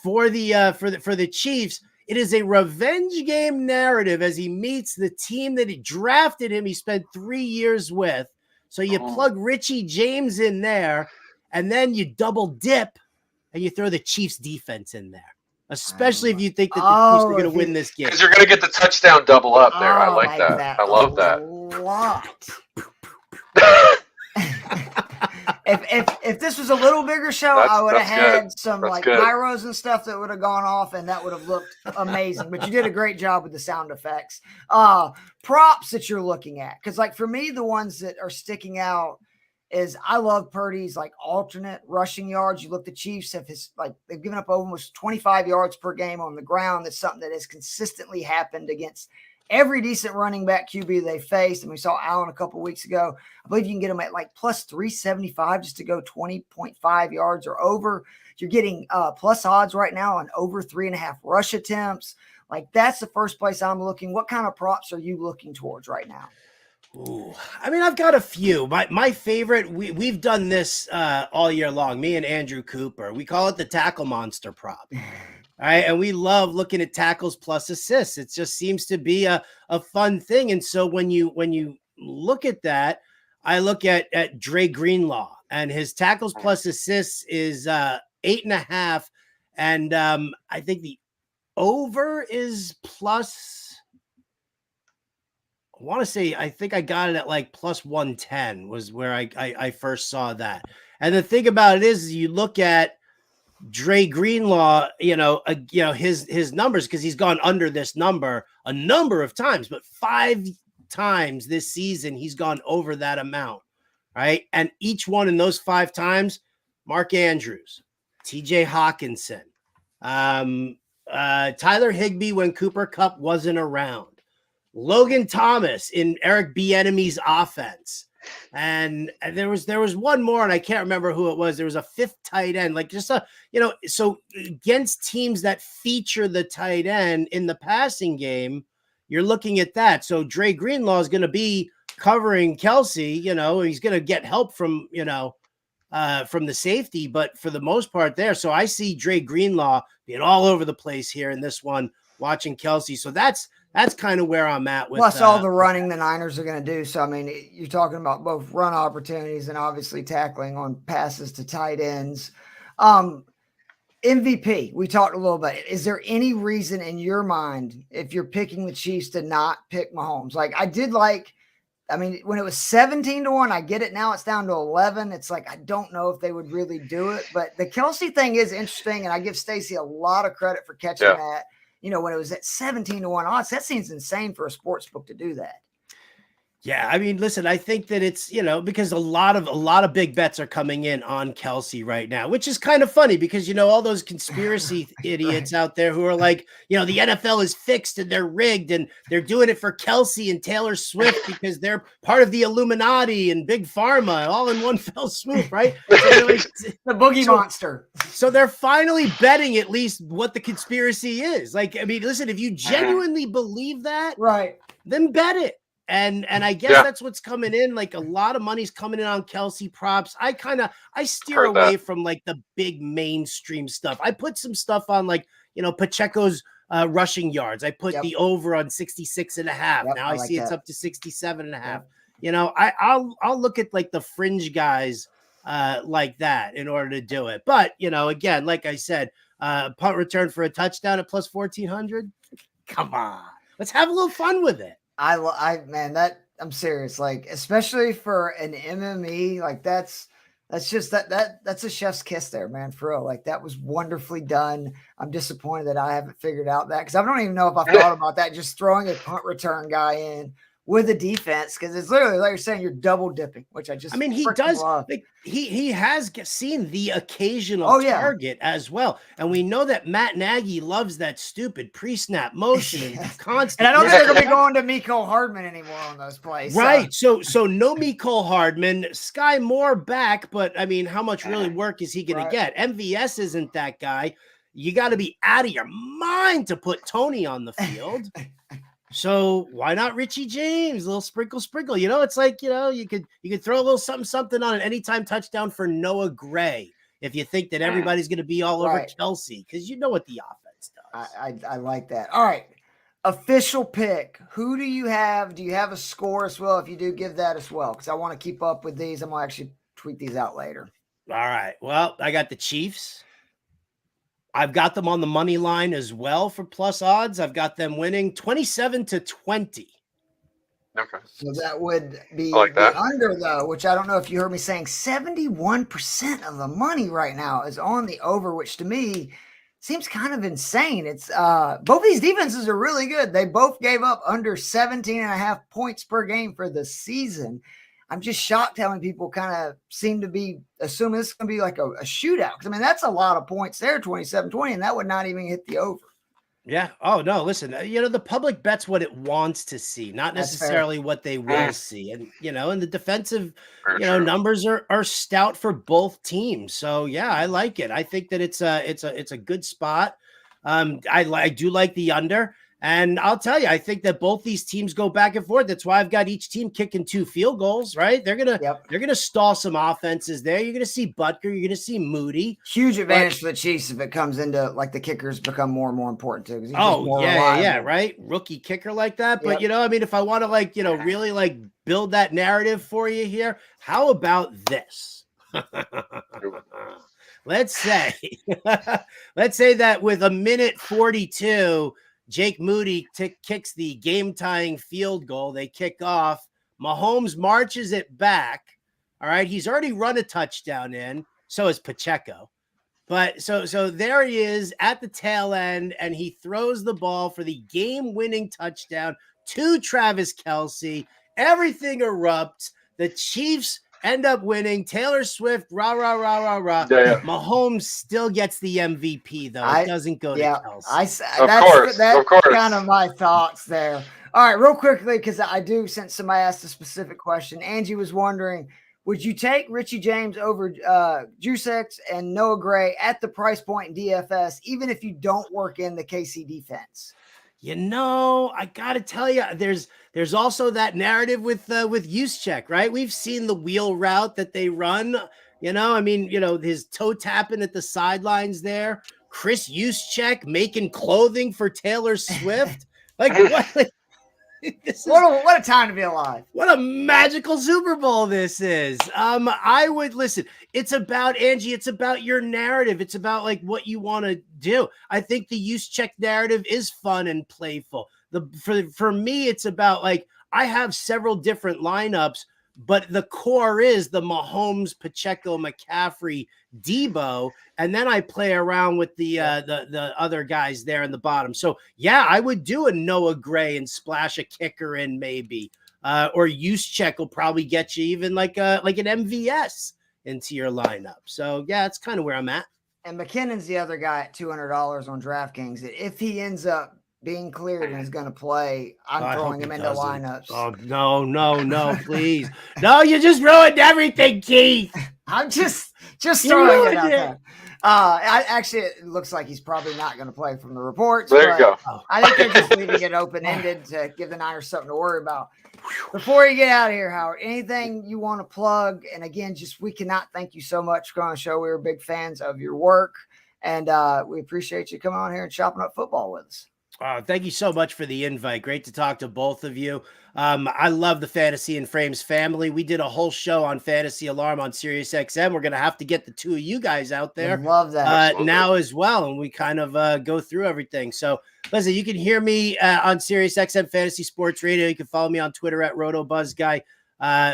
for the Chiefs. It is a revenge game narrative as he meets the team that he drafted him. He spent 3 years with. So you plug Richie James in there, and then you double dip and you throw the Chiefs defense in there, especially if you think that the Chiefs are going to win this game. Because you're going to get the touchdown double up there. I like that. I love that. if this was a little bigger show, I would have had some like pyros and stuff that would have gone off, and that would have looked amazing. But you did a great job with the sound effects. Props that you're looking at, because like for me, the ones that are sticking out is I love Purdy's like alternate rushing yards. You look, the Chiefs have they've given up almost 25 yards per game on the ground. That's something that has consistently happened against every decent running back QB they faced. And we saw Allen a couple weeks ago. I believe you can get them at like plus 375 just to go 20.5 yards or over. You're getting plus odds right now on over 3.5 rush attempts. Like that's the first place I'm looking. What kind of props are you looking towards right now? Ooh, I mean, I've got a few. My favorite, we've done this all year long, me and Andrew Cooper. We call it the tackle monster prop. All right. And we love looking at tackles plus assists. It just seems to be a fun thing. And so when you look at that, I look at Dre Greenlaw, and his tackles plus assists is 8.5. And I think the over is plus, I want to say, I think I got it at like plus 110 was where I first saw that. And the thing about it is you look at Dre Greenlaw, his numbers, because he's gone under this number a number of times, but 5 times this season he's gone over that amount, right? And each one in those 5 times, Mark Andrews, TJ Hawkinson, Tyler Higbee when Cooper Kupp wasn't around, Logan Thomas in Eric Bieniemy's offense. And there was one more, and I can't remember who it was. There was a 5th tight end, like just so against teams that feature the tight end in the passing game, you're looking at that. So Dre Greenlaw is going to be covering Kelsey, he's going to get help from the safety, but for the most part there. So I see Dre Greenlaw being all over the place here in this one, watching Kelsey. So that's kind of where I'm at with plus all the running the Niners are going to do. So, I mean, you're talking about both run opportunities and obviously tackling on passes to tight ends. MVP, we talked a little bit. Is there any reason in your mind, if you're picking the Chiefs, to not pick Mahomes? Like when it was 17-1, I get it. Now it's down to 11. It's like, I don't know if they would really do it, but the Kelsey thing is interesting. And I give Stacy a lot of credit for catching that. When it was at 17-1 odds, that seems insane for a sports book to do that. Yeah, I mean, listen, I think that it's, because a lot of big bets are coming in on Kelsey right now, which is kind of funny because, all those conspiracy idiots out there who are like, the NFL is fixed and they're rigged and they're doing it for Kelsey and Taylor Swift because they're part of the Illuminati and Big Pharma all in one fell swoop, right? So like, the boogie monster. So they're finally betting at least what the conspiracy is. Like, I mean, listen, if you genuinely believe that, right, then bet it. And I guess that's what's coming in. Like a lot of money's coming in on Kelsey props. I steer away from like the big mainstream stuff. I put some stuff on like, Pacheco's rushing yards. I put the over on 66.5. Now I see it's up to 67.5. I'll look at like the fringe guys like that in order to do it. But, again, like I said, punt return for a touchdown at plus 1,400. Come on, let's have a little fun with it. I'm serious. Like, especially for an MME, like that's just that's a chef's kiss there, man. For real. Like that was wonderfully done. I'm disappointed that I haven't figured out that, because I don't even know if I thought about that. Just throwing a punt return guy in with a defense, because it's literally like you're saying, you're double dipping, which he does. Like, he has seen the occasional target as well, and we know that Matt Nagy loves that stupid pre-snap motion and constant. And I don't think they're going to be going to Mecole Hardman anymore on those plays, right? So no Mecole Hardman, Sky Moore back, but I mean, how much really work is he going to get? MVS isn't that guy. You got to be out of your mind to put Tony on the field. So why not Richie James? A little sprinkle. It's like, you could throw a little something on an anytime touchdown for Noah Gray if you think that everybody's going to be all over Kelsey, because you know what the offense does. I like that. All right. Official pick. Who do you have? Do you have a score as well? If you do, give that as well, because I want to keep up with these. I'm going to actually tweet these out later. All right. Well, I got the Chiefs. I've got them on the money line as well for plus odds. I've got them winning 27-20. Okay. So that would be I like that. the under, though, which I don't know if you heard me saying 71% of the money right now is on the over, which to me seems kind of insane. It's both these defenses are really good. They both gave up under 17.5 points per game for the season. I'm just shocked how many people kind of seem to be assuming this is going to be like a shootout. Because, I mean, that's a lot of points there, 27-20, and that would not even hit the over. Yeah. Oh, no, listen, the public bets what it wants to see, not necessarily what they will see. And, and the defensive, numbers are stout for both teams. So, yeah, I like it. I think that it's a good spot. I do like the under. And I'll tell you, I think that both these teams go back and forth. That's why I've got each team kicking 2 field goals, right? They're gonna stall some offenses there. You're gonna see Butker, you're gonna see Moody. Huge advantage for the Chiefs if it comes into like the kickers become more and more important too. Yeah, right. Rookie kicker like that. But if I want to really build that narrative for you here, how about this? Let's say that with a minute 42. Jake Moody kicks the game-tying field goal. They kick off. Mahomes marches it back. All right. He's already run a touchdown in. So is Pacheco. But so there he is at the tail end, and he throws the ball for the game-winning touchdown to Travis Kelce. Everything erupts. The Chiefs end up winning. Taylor Swift, rah, rah, rah, rah, rah. Yeah. Mahomes still gets the MVP, though. It doesn't go to Kelce. That's kind of my thoughts there. All right, real quickly, because I do, since somebody asked a specific question, Angie was wondering, would you take Richie James over Juszczyk and Noah Gray at the price point in DFS, even if you don't work in the KC defense? I got to tell you, there's also that narrative with Juszczyk, right? We've seen the wheel route that they run, his toe tapping at the sidelines there. Chris Juszczyk making clothing for Taylor Swift. What? What a time to be alive. What a magical Super Bowl this is. I would listen. It's about Angie. It's about your narrative. It's about what you want to do. I think the Juszczyk narrative is fun and playful. For me, it's about I have several different lineups, but the core is the Mahomes, Pacheco, McCaffrey, Debo, and then I play around with the other guys there in the bottom. So yeah, I would do a Noah Gray and splash a kicker in maybe, or Juszczyk will probably get you even like an MVS into your lineup. So yeah, that's kind of where I'm at. And McKinnon's the other guy at $200 on DraftKings. If he ends up being cleared and is going to play, I'm throwing him into lineups. Oh, no, please. No, you just ruined everything, Keith. I'm just throwing it out there. It looks like he's probably not going to play from the reports. There you go. I think they're just leaving it open-ended to give the Niners something to worry about. Before you get out of here, Howard, anything you want to plug? And again, we cannot thank you so much for going on the show. We were big fans of your work, and we appreciate you coming on here and chopping up football with us. Thank you so much for the invite. Great to talk to both of you. I love the Fantasy and Frames family. We did a whole show on Fantasy Alarm on Sirius XM. We're going to have to get the two of you guys out there. Love that. Now as well. And we kind of go through everything. So listen, you can hear me on Sirius XM Fantasy Sports Radio. You can follow me on Twitter at RotoBuzzGuy.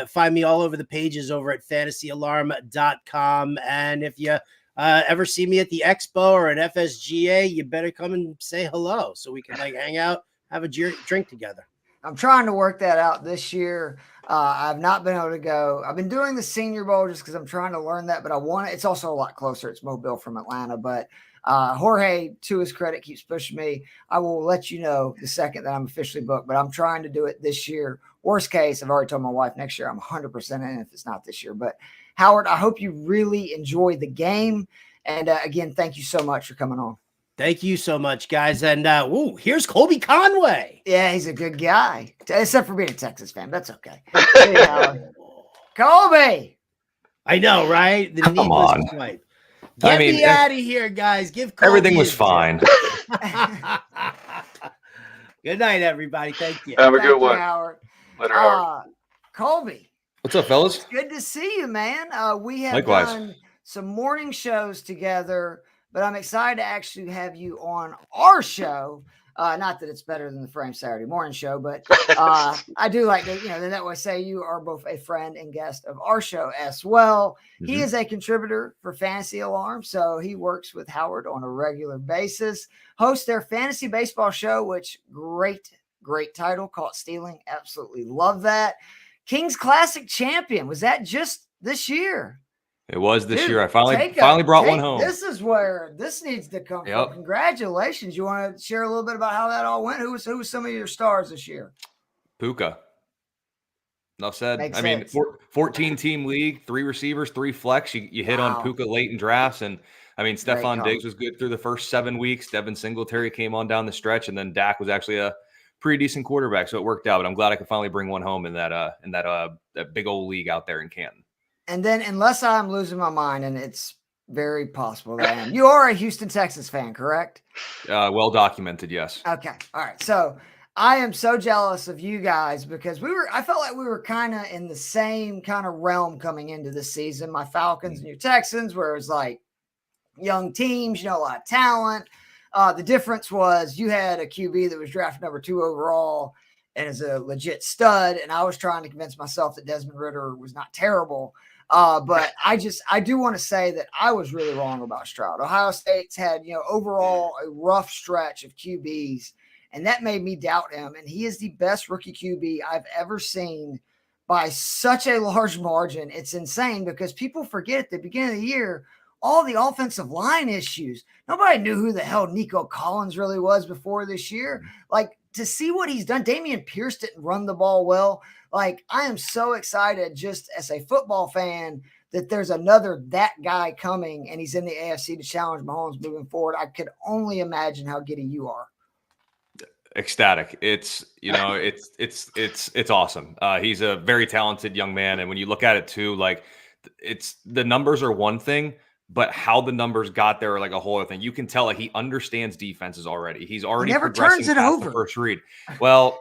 Find me all over the pages over at fantasyalarm.com. And if you ever see me at the Expo or at FSGA, you better come and say hello so we can hang out, have a drink together. I'm trying to work that out this year. I've not been able to go. I've been doing the Senior Bowl just because I'm trying to learn that, but I want it. It's also a lot closer. It's Mobile from Atlanta, but Jorge, to his credit, keeps pushing me. I will let you know the second that I'm officially booked, but I'm trying to do it this year. Worst case, I've already told my wife next year I'm 100% in if it's not this year. But Howard, I hope you really enjoy the game. And again, thank you so much for coming on. Thank you so much, guys. And here's Colby Conway. Yeah, he's a good guy, except for being a Texas fan. That's okay. Hey, Colby. I know, right? Come on. Get me out of here, guys. Give Colby everything was fine. Good night, everybody. Thank you. Have a good one. Howard. Later, Howard. Colby. What's up, fellas? Good to see you, man. We have Likewise. done some morning shows together but I'm excited to actually have you on our show. Not that it's better than the Frame Saturday morning show, but I do like to, that way say you are both a friend and guest of our show as well. Mm-hmm. He is a contributor for Fantasy Alarm, so he works with Howard on a regular basis, hosts their fantasy baseball show, which great title, Caught Stealing. Absolutely love that. Kings Classic champion. Was that just this year? It was this year. I finally brought one home. This is where this needs to come from. Congratulations. You want to share a little bit about how that all went? Who was some of your stars this year? Puka. Enough said. Makes sense. 14-team league, 3 receivers, 3 flex. You hit on Puka late in drafts. And, Stephon Diggs was good through the first 7 weeks. Devin Singletary came on down the stretch. And then Dak was actually a pretty decent quarterback. So it worked out. But I'm glad I could finally bring one home in that big old league out there in Canton. And then, unless I'm losing my mind, and it's very possible that I am, you are a Houston Texans fan, correct? Well documented, yes. Okay. All right. So I am so jealous of you guys because I felt like we were kind of in the same kind of realm coming into the season. My Falcons and your Texans, where it was like young teams, a lot of talent. The difference was you had a QB that was drafted number 2 overall and is a legit stud. And I was trying to convince myself that Desmond Ridder was not terrible. But I do want to say that I was really wrong about Stroud. Ohio State's had, overall a rough stretch of QBs, and that made me doubt him. And he is the best rookie QB I've ever seen by such a large margin. It's insane because people forget at the beginning of the year, all the offensive line issues. Nobody knew who the hell Nico Collins really was before this year. Like, to see what he's done, Damian Pierce didn't run the ball well. Like, I am so excited just as a football fan that there's another that guy coming and he's in the AFC to challenge Mahomes moving forward. I could only imagine how giddy you are. Ecstatic. It's awesome. He's a very talented young man. And when you look at it too, like the numbers are one thing, but how the numbers got there are like a whole other thing. You can tell like he understands defenses already. He's already never progressing turns it past over. The first read. Well,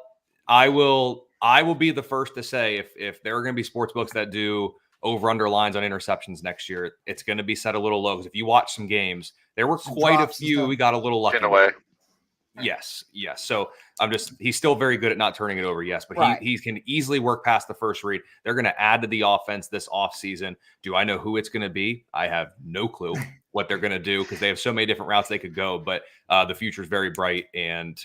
I will be the first to say if there are going to be sports books that do over-under lines on interceptions next year, it's going to be set a little low. Because if you watch some games, there were quite a few. We got a little lucky. In a way. Yes. So he's still very good at not turning it over. Yes. But right. he can easily work past the first read. They're going to add to the offense this offseason. Do I know who it's going to be? I have no clue what they're going to do because they have so many different routes they could go, but the future is very bright. And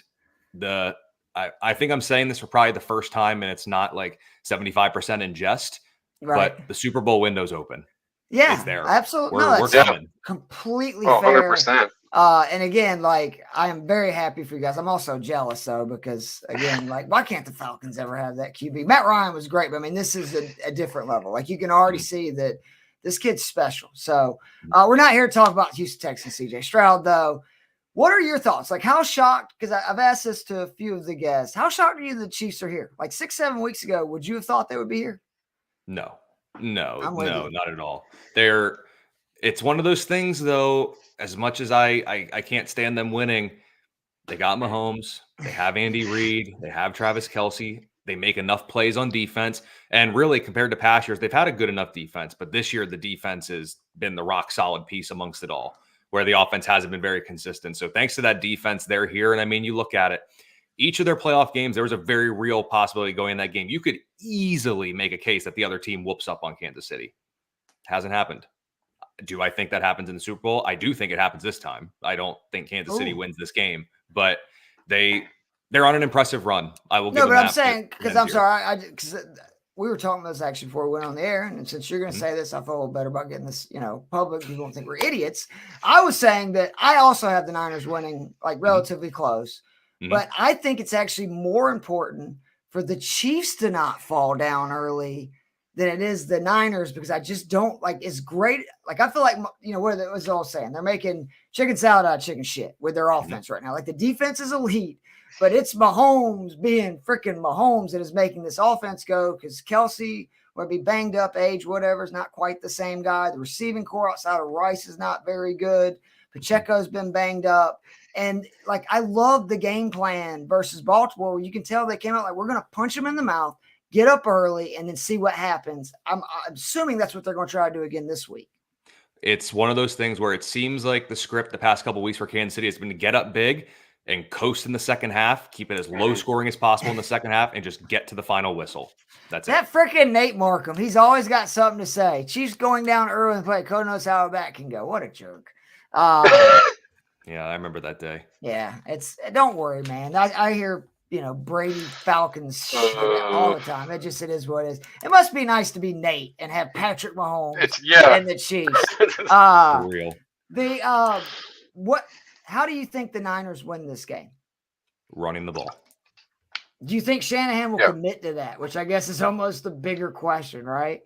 I think I'm saying this for probably the first time, and it's not like 75% in jest, right. But the Super Bowl window's open. Yeah, it's there. Absolutely. We're coming. Completely fair. 100%. And again, like, I am very happy for you guys. I'm also jealous though, because again, like, why can't the Falcons ever have that QB? Matt Ryan was great, but I mean, this is a different level. Like, you can already see that this kid's special. So we're not here to talk about Houston Texans, CJ Stroud though. What are your thoughts? Like, how shocked, because I've asked this to a few of the guests, how shocked are you the Chiefs are here? Like 6-7 weeks ago, would you have thought they would be here? No, not at all. It's one of those things though, as much as I can't stand them winning, they got Mahomes, they have Andy Reid, they have Travis Kelce, they make enough plays on defense. And really, compared to past years, they've had a good enough defense, but this year the defense has been the rock solid piece amongst it all, where the offense hasn't been very consistent. So thanks to that defense, they're here. And I mean, you look at it, each of their playoff games, there was a very real possibility going in that game. You could easily make a case that the other team whoops up on Kansas City. Hasn't happened. Do I think that happens in the Super Bowl? I do think it happens this time. I don't think Kansas City wins this game, but they're on an impressive run. I will give them that. No, but I'm saying, because I'm sorry, because we were talking about this actually before we went on the air, and since you're going to say this, I feel a little better about getting this, public. People don't think we're idiots. I was saying that I also have the Niners winning, like, relatively close, but I think it's actually more important for the Chiefs to not fall down early than it is the Niners, because I just don't like it's great. Like, I feel like, what it was all saying, they're making chicken salad out of chicken shit with their offense right now. Like, the defense is elite, but it's Mahomes being freaking Mahomes that is making this offense go, because Kelce would be banged up, age, whatever, is not quite the same guy. The receiving core outside of Rice is not very good. Pacheco's been banged up. And, like, I love the game plan versus Baltimore, where you can tell they came out like, we're going to punch them in the mouth, get up early, and then see what happens. I'm assuming that's what they're going to try to do again this week. It's one of those things where it seems like the script the past couple of weeks for Kansas City has been to get up big and coast in the second half, keep it as low scoring as possible in the second half, and just get to the final whistle. That's that freaking Nate Markham. He's always got something to say. Chiefs going down early and play. Code knows how that can go. What a jerk. Yeah, I remember that day. Yeah, don't worry, man. I hear Brady Falcons shit all the time. It is what it is. It must be nice to be Nate and have Patrick Mahomes and the Chiefs. For real. How do you think the Niners win this game? Running the ball. Do you think Shanahan will commit to that? Which I guess is almost the bigger question, right?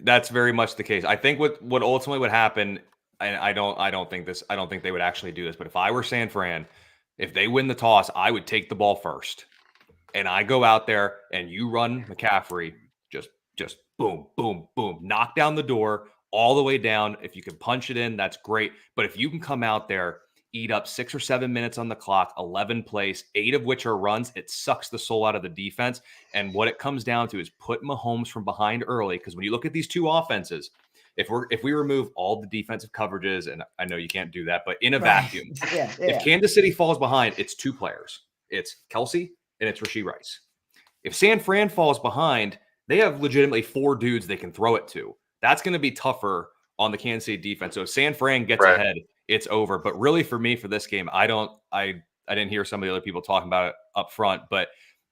That's very much the case. I think what ultimately would happen, and I don't think they would actually do this, but if I were San Fran, if they win the toss, I would take the ball first. And I go out there and you run McCaffrey, just boom, boom, boom, knock down the door all the way down. If you can punch it in, that's great. But if you can come out there, eat up 6 or 7 minutes on the clock, 11 plays, 8 of which are runs, it sucks the soul out of the defense. And what it comes down to is put Mahomes from behind early. Because when you look at these two offenses, if we remove all the defensive coverages, and I know you can't do that, but in a vacuum, if Kansas City falls behind, it's 2 players. It's Kelsey and it's Rashee Rice. If San Fran falls behind, they have legitimately 4 dudes they can throw it to. That's going to be tougher on the Kansas City defense. So if San Fran gets ahead, it's over. But really for me for this game, I didn't hear some of the other people talking about it up front, but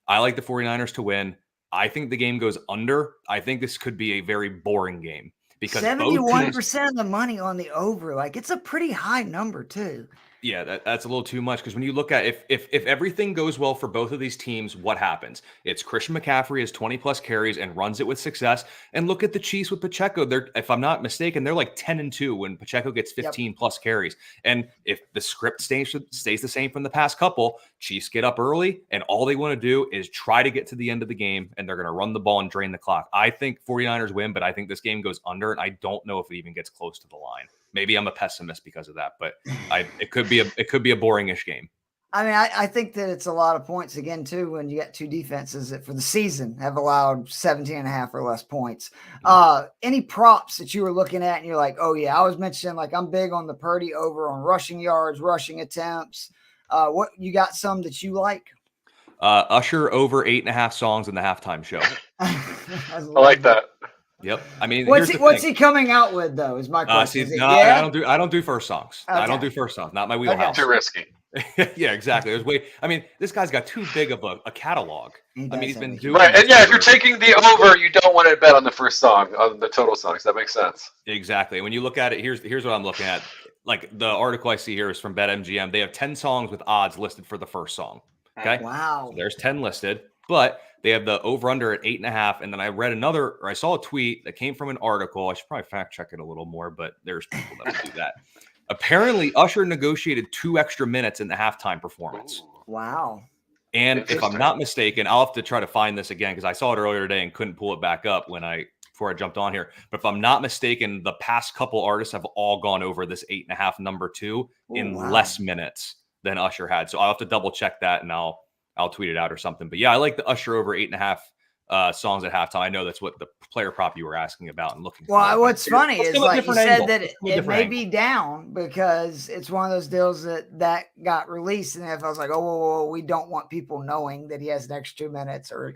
I like the 49ers to win. I think the game goes under. I think this could be a very boring game. Because 71% of the money on the over, like it's a pretty high number too. Yeah, that's a little too much because when you look at if everything goes well for both of these teams, what happens? It's Christian McCaffrey has 20 plus carries and runs it with success. And look at the Chiefs with Pacheco. If I'm not mistaken, they're like 10-2 when Pacheco gets 15 plus carries. And if the script stays the same from the past couple, Chiefs get up early and all they want to do is try to get to the end of the game and they're going to run the ball and drain the clock. I think 49ers win, but I think this game goes under and I don't know if it even gets close to the line. Maybe I'm a pessimist because of that, but it could be a boring-ish game. I mean, I think that it's a lot of points again too when you got 2 defenses that for the season have allowed 17.5 or less points. Any props that you were looking at and you're like, oh yeah, I was mentioning like I'm big on the Purdy over on rushing yards, rushing attempts. What you got some that you like? Usher over 8.5 songs in the halftime show. I like that. Yep. I mean, what's he coming out with though? Is my question. I don't do first songs. Okay. I don't do first songs. Not my wheelhouse. Too risky. Yeah, exactly. This guy's got too big of a catalog. He's been doing right. And yeah, if you're taking the over, you don't want to bet on the first song, on the total songs. That makes sense. Exactly. When you look at it, here's what I'm looking at. Like the article I see here is from BetMGM. They have 10 songs with odds listed for the first song. Okay. Wow. So there's 10 listed, but they have the over-under at 8.5. And then I saw a tweet that came from an article. I should probably fact check it a little more, but there's people that would do that. Apparently, Usher negotiated 2 extra minutes in the halftime performance. Wow. And if I'm not mistaken, I'll have to try to find this again because I saw it earlier today and couldn't pull it back up before I jumped on here. But if I'm not mistaken, the past couple artists have all gone over this 8.5 number 2 in less minutes than Usher had. So I'll have to double check that and I'll tweet it out or something. But yeah, I like the Usher over 8.5 songs at halftime. I know that's what the player prop you were asking about and looking for. Well, what's funny is like you said that it may be down because it's one of those deals that got released. And if I was like, oh, we don't want people knowing that he has an extra 2 minutes or,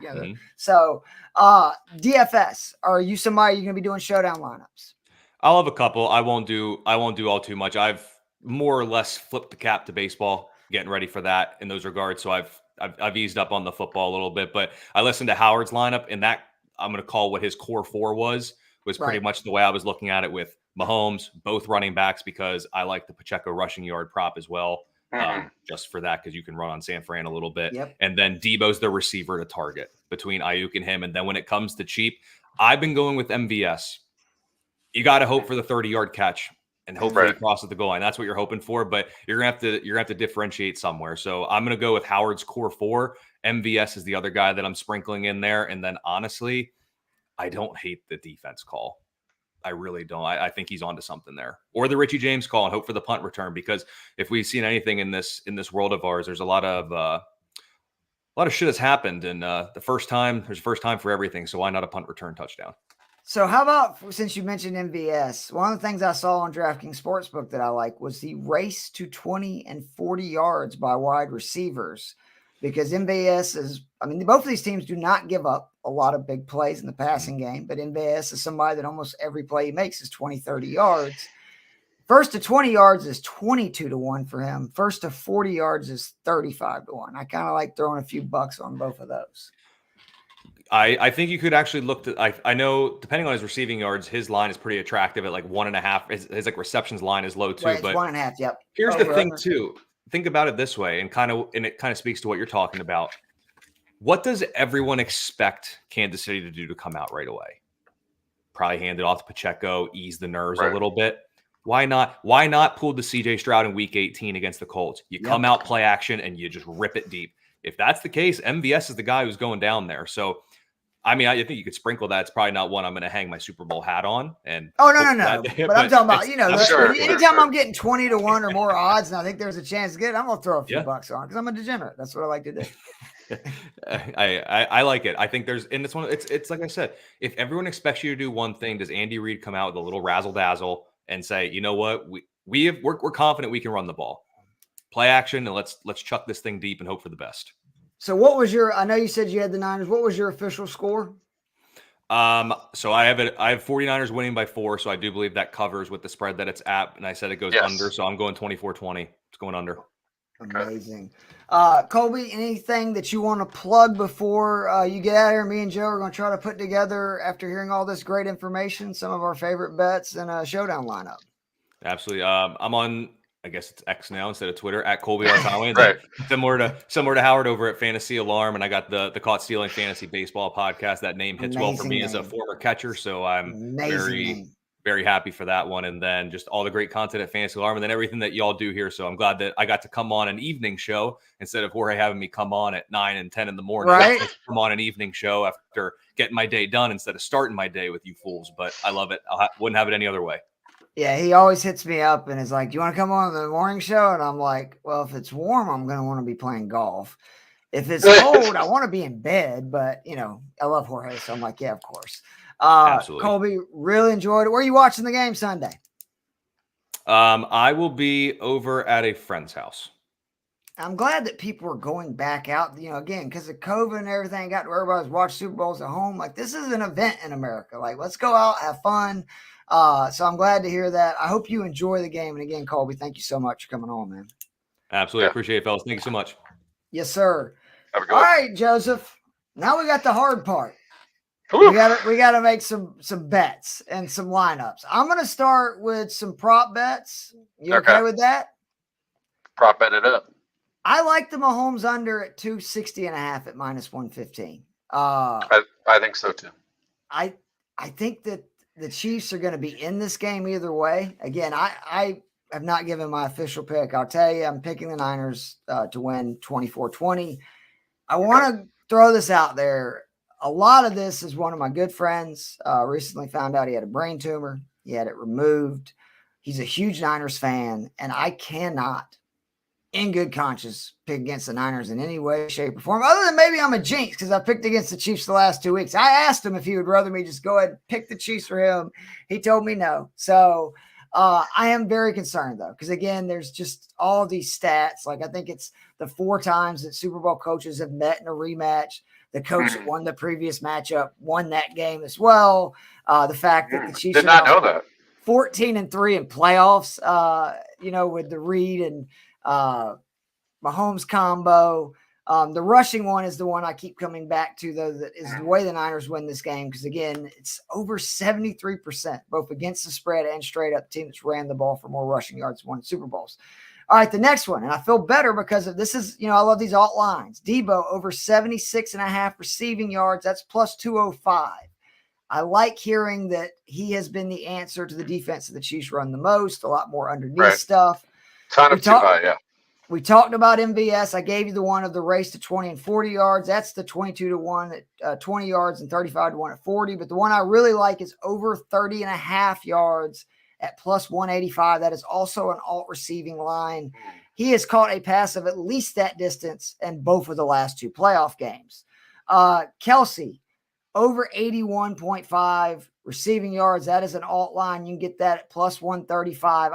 So DFS, are you somebody you're going to be doing showdown lineups? I'll have a couple. I won't do all too much. I've more or less flipped the cap to baseball, getting ready for that in those regards. So I've eased up on the football a little bit, but I listened to Howard's lineup and that I'm going to call what his core 4 was pretty much the way I was looking at it with Mahomes, both running backs, because I like the Pacheco rushing yard prop as well. Just for that, because you can run on San Fran a little bit. Yep. And then Debo's the receiver to target between Ayuk and him. And then when it comes to cheap, I've been going with MVS. You got to hope for the 30-yard catch and hopefully it crosses the goal line. That's what you're hoping for, but you're gonna have to differentiate somewhere. So I'm gonna go with Howard's core 4. MVS is the other guy that I'm sprinkling in there. And then honestly, I don't hate the defense call. I really don't. I think he's onto something there. Or the Richie James call and hope for the punt return, because if we've seen anything in this world of ours, there's a lot of shit has happened, and there's a first time for everything. So why not a punt return touchdown? So how about, since you mentioned MVS, one of the things I saw on DraftKings Sportsbook that I like was the race to 20 and 40 yards by wide receivers, because MVS is, I mean, both of these teams do not give up a lot of big plays in the passing game, but MVS is somebody that almost every play he makes is 20, 30 yards. First to 20 yards is 22-1 for him. First to 40 yards is 35-1. I kind of like throwing a few bucks on both of those. I think you could actually look to, I know depending on his receiving yards, his line is pretty attractive at like 1.5. His like receptions line is low too. Right, but 1.5. Yep. Here's the thing too. Think about it this way, and it kind of speaks to what you're talking about. What does everyone expect Kansas City to do to come out right away? Probably hand it off to Pacheco, ease the nerves a little bit. Why not? Why not pull the CJ Stroud in Week 18 against the Colts? You come out, play action, and you just rip it deep. If that's the case, MVS is the guy who's going down there. So, I mean, I think you could sprinkle that. It's probably not one I'm going to hang my Super Bowl hat on. And no. But I'm talking about, anytime I'm getting 20-1 or more odds, and I think there's a chance to get it, I'm going to throw a few bucks on because I'm a degenerate. That's what I like to do. I like it. I think and it's like I said, if everyone expects you to do one thing, does Andy Reid come out with a little razzle dazzle and say, you know what, we're confident we can run the ball, play action, and let's chuck this thing deep and hope for the best. So what was I know you said you had the Niners. What was your official score? So I have 49ers winning by 4. So I do believe that covers with the spread that it's at. And I said it goes under. So I'm going 24-20. It's going under. Amazing. Colby, anything that you want to plug before you get out of here? Me and Joe are going to try to put together, after hearing all this great information, some of our favorite bets and a showdown lineup. Absolutely. I'm on, I guess it's X now instead of Twitter, at Colby R. Conway. Right. Similar to Howard over at Fantasy Alarm. And I got the Caught Stealing Fantasy Baseball podcast. That name hits well for me as a former catcher. So I'm very happy for that one. And then just all the great content at Fantasy Alarm, and then everything that y'all do here. So I'm glad that I got to come on an evening show instead of Jorge having me come on at 9 and 10 in the morning. Right. Come on an evening show after getting my day done instead of starting my day with you fools. But I love it. Wouldn't have it any other way. Yeah, he always hits me up and is like, do you want to come on the morning show? And I'm like, well, if it's warm, I'm going to want to be playing golf. If it's cold, I want to be in bed. But, I love Jorge. So I'm like, yeah, of course. Absolutely. Colby, really enjoyed it. Where are you watching the game Sunday? I will be over at a friend's house. I'm glad that people are going back out, again, because of COVID and everything, got to where everybody's watching Super Bowls at home. Like, this is an event in America. Like, let's go out, have fun. So I'm glad to hear that. I hope you enjoy the game. And again, Colby, thank you so much for coming on, man. Absolutely. I appreciate it, fellas. Thank you so much. Yes, sir. All right, Joseph. Now we got the hard part. We got to make some bets and some lineups. I'm going to start with some prop bets. You okay with that? Prop bet it up. I like the Mahomes under at 260.5 at -115. I think so too. I think that the Chiefs are going to be in this game either way. Again, I have not given my official pick. I'll tell you, I'm picking the Niners to win 24-20. I want to throw this out there. A lot of this is one of my good friends recently found out he had a brain tumor. He had it removed. He's a huge Niners fan, and I cannot, in good conscience, pick against the Niners in any way, shape, or form, other than maybe I'm a jinx because I picked against the Chiefs the last 2 weeks. I asked him if he would rather me just go ahead and pick the Chiefs for him. He told me no. So I am very concerned, though, because, again, there's just all these stats. Like, I think it's the 4 times that Super Bowl coaches have met in a rematch. The coach that won the previous matchup won that game as well. The fact that the Chiefs did not know that 14-3 in playoffs, with the Reed and Mahomes combo. The rushing one is the one I keep coming back to, though, that is the way the Niners win this game. Because, again, it's over 73%, both against the spread and straight up. The team that's ran the ball for more rushing yards won Super Bowls. All right, the next one, and I feel better because of this is, I love these alt lines. Debo over 76.5 receiving yards. That's plus 205. I like hearing that he has been the answer to the defense that the Chiefs run the most, a lot more underneath stuff. Ton of too high, yeah. We talked about MVS. I gave you the one of the race to 20 and 40 yards. That's the 22-1 at 20 yards and 35-1 at 40. But the one I really like is over 30.5 yards at plus 185. That is also an alt receiving line. He has caught a pass of at least that distance in both of the last 2 playoff games. Kelsey, over 81.5 receiving yards. That is an alt line. You can get that at plus 135.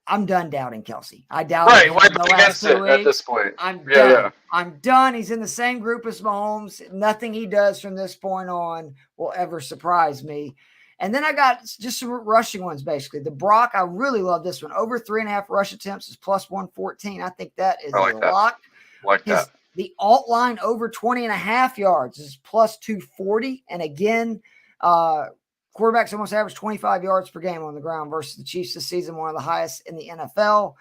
I'm done doubting Kelsey. I doubt right. him Why in the bet last against 2 it weeks. at this point? I'm done. Yeah. I'm done. He's in the same group as Mahomes. Nothing he does from this point on will ever surprise me. And then I got just some rushing ones, basically. The Brock, I really love this one. Over 3.5 rush attempts is plus 114. I think that is a lock. Like that. The alt line over 20.5 yards is plus 240. And again, quarterbacks almost average 25 yards per game on the ground versus the Chiefs this season, one of the highest in the NFL.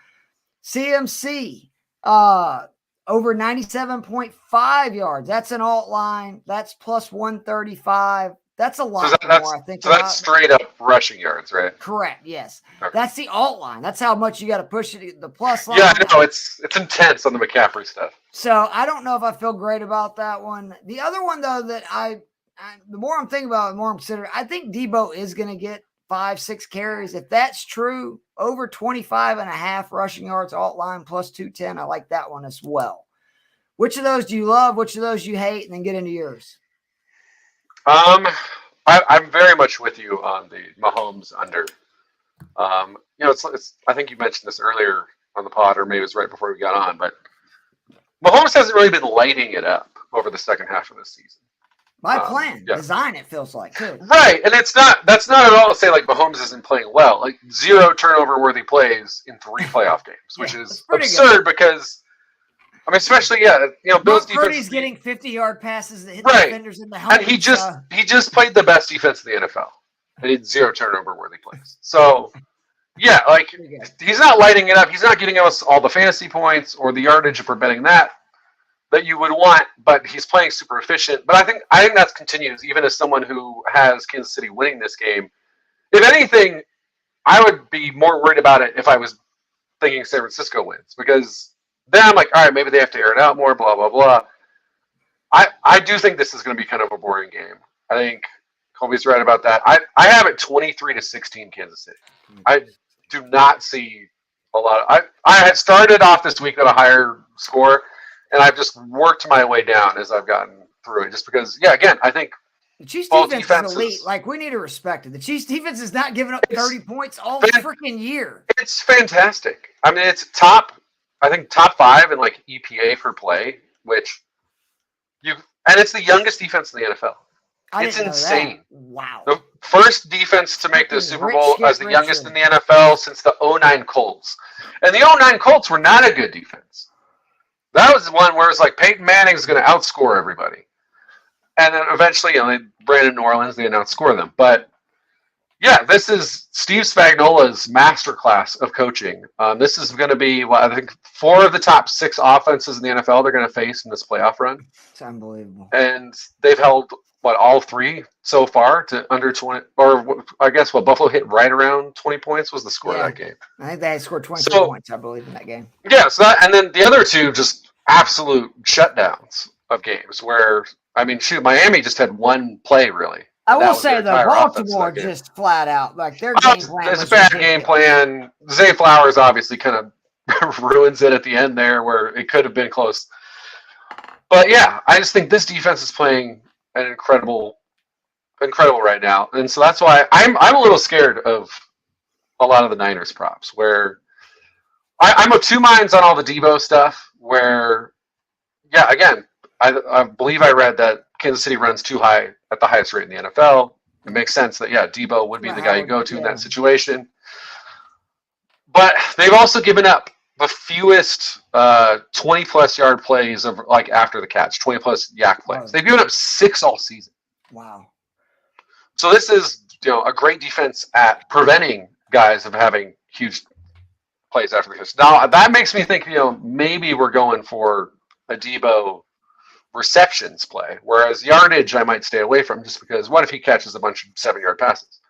CMC, over 97.5 yards. That's an alt line. That's plus 135. That's a lot more, I think. So that's straight up rushing yards, right? Correct, yes. Okay. That's the alt line. That's how much you got to push it. The plus line. Yeah, I know. It's intense on the McCaffrey stuff. So I don't know if I feel great about that one. The other one, though, that the more I'm thinking about it, the more I'm considering, I think Debo is going to get 5-6 carries. If that's true, over 25.5 rushing yards, alt line plus 210. I like that one as well. Which of those do you love? Which of those you hate? And then get into yours. I'm very much with you on the Mahomes under. It's I think you mentioned this earlier on the pod, or maybe it was right before we got on, but Mahomes hasn't really been lighting it up over the second half of the season. My plan, design, it feels like too. Right, and that's not at all to say like Mahomes isn't playing well. Like 0 turnover worthy plays in 3 playoff games, which is absurd because. I mean, especially, Bill's defense. Purdy's getting 50-yard passes that hit the defenders in the helmet. And he just played the best defense in the NFL. And he had 0 turnover-worthy plays. So, yeah, like, he's not lighting it up. He's not getting us all the fantasy points or the yardage if we're betting that you would want, but he's playing super efficient. But I think that continues, even as someone who has Kansas City winning this game. If anything, I would be more worried about it if I was thinking San Francisco wins, because then I'm like, all right, maybe they have to air it out more, blah, blah, blah. I do think this is going to be kind of a boring game. I think Colby's right about that. I have it 23-16 Kansas City. I do not see a lot of – I had started off this week at a higher score, and I've just worked my way down as I've gotten through it just because, again, I think the Chiefs defense is elite. Like, we need to respect it. The Chiefs defense is not giving up 30 points all freaking year. It's fantastic. I mean, it's top 5 in like EPA for play, and it's the youngest defense in the NFL. It's insane. Wow. The first defense to make the Super Bowl as the youngest in the NFL since the 2009 Colts. And the 2009 Colts were not a good defense. That was the one where it's like Peyton Manning's going to outscore everybody. And then eventually, they ran in New Orleans, they didn't outscore them. But yeah, this is Steve Spagnuolo's masterclass of coaching. This is going to be, I think, 4 of the top 6 offenses in the NFL they're going to face in this playoff run. It's unbelievable. And they've held, all 3 so far to under 20, or I guess Buffalo hit right around 20 points was the score of that game. I think they scored 22 points, I believe, in that game. Yeah, and then the other 2 just absolute shutdowns of games where, Miami just had 1 play, really. I will say, though, Baltimore just flat out, like, their game plan it's a bad game plan. Zay Flowers obviously kind of ruins it at the end there where it could have been close. But, yeah, I just think this defense is playing an incredible right now. And so that's why I'm a little scared of a lot of the Niners props where I'm of 2 minds on all the Debo stuff where, again, I believe I read that Kansas City runs too high at the highest rate in the NFL. It makes sense that, Debo would be the guy you go to in that situation. But they've also given up the fewest 20-plus yard plays of after the catch, 20-plus yak plays. They've given up 6 all season. Wow. So this is a great defense at preventing guys of having huge plays after the catch. Now, that makes me think, maybe we're going for a Debo receptions play, whereas yardage I might stay away from just because what if he catches a bunch of 7-yard passes?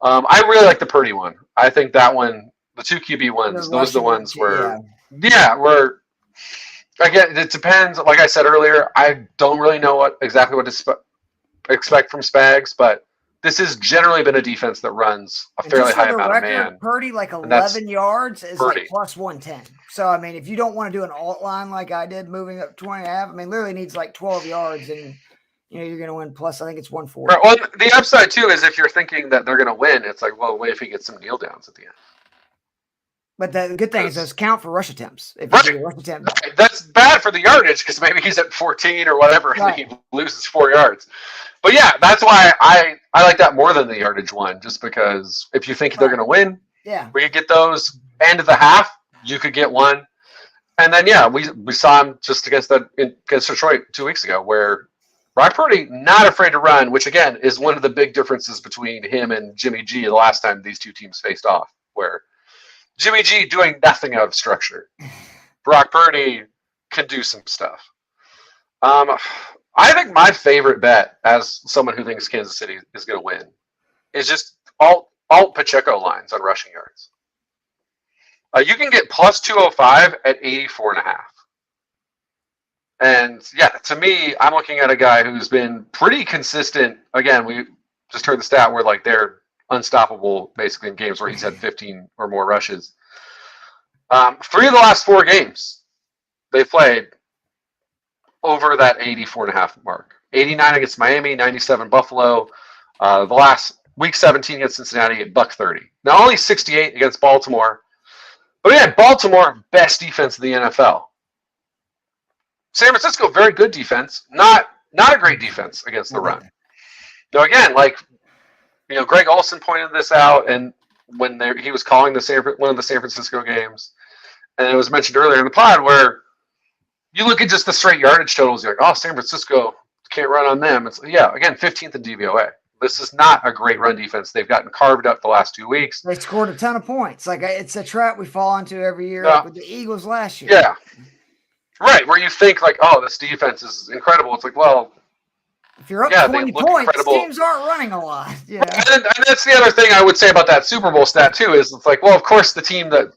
I really like the Purdy one. I think that one, the 2 QB ones, those are the ones where, where again, it depends. Like I said earlier, I don't really know exactly what to expect from Spags, but this has generally been a defense that runs a fairly high amount of man. Purdy, 11 yards is plus 110. So, if you don't want to do an alt line like I did, moving up 20.5, literally needs 12 yards. And you're going to win plus, I think it's 140. Right, well, the upside too is if you're thinking that they're going to win, it's like, well, what if he gets some kneel downs at the end? But the good thing is those count for rush attempts. If you do a rush attempt, that's bad for the yardage because maybe he's at 14 or whatever and he loses 4 yards. But yeah, that's why I like that more than the yardage one, just because if you think they're going to win, we could get those end of the half. You could get one, and then we saw him just against Detroit 2 weeks ago, where Brock Purdy not afraid to run, which again is one of the big differences between him and Jimmy G the last time these two teams faced off, where Jimmy G doing nothing out of structure. Brock Purdy can do some stuff. I think my favorite bet, as someone who thinks Kansas City is going to win, is just alt Pacheco lines on rushing yards. You can get plus 205 at 84.5. And to me, I'm looking at a guy who's been pretty consistent. Again, we just heard the stat where like they're unstoppable basically in games where he's had 15 or more rushes. 3 of the last 4 games they played over that 84.5 mark. 89 against Miami, 97 Buffalo. The last week 17 against Cincinnati at $130. Now only 68 against Baltimore. But again, Baltimore, best defense in the NFL. San Francisco, very good defense. Not a great defense against the run. Now again, Greg Olsen pointed this out, and when he was calling one of the San Francisco games, and it was mentioned earlier in the pod where you look at just the straight yardage totals, you're like, oh, San Francisco can't run on them. It's again 15th in DVOA. This is not a great run defense. They've gotten carved up the last 2 weeks. They scored a ton of points. It's a trap we fall into every year, like with the Eagles last year. Yeah, right. Where you think this defense is incredible. It's like, well, if you're up 20 points, teams aren't running a lot. Yeah, and that's the other thing I would say about that Super Bowl stat too. Is it's like, well, of course, the team that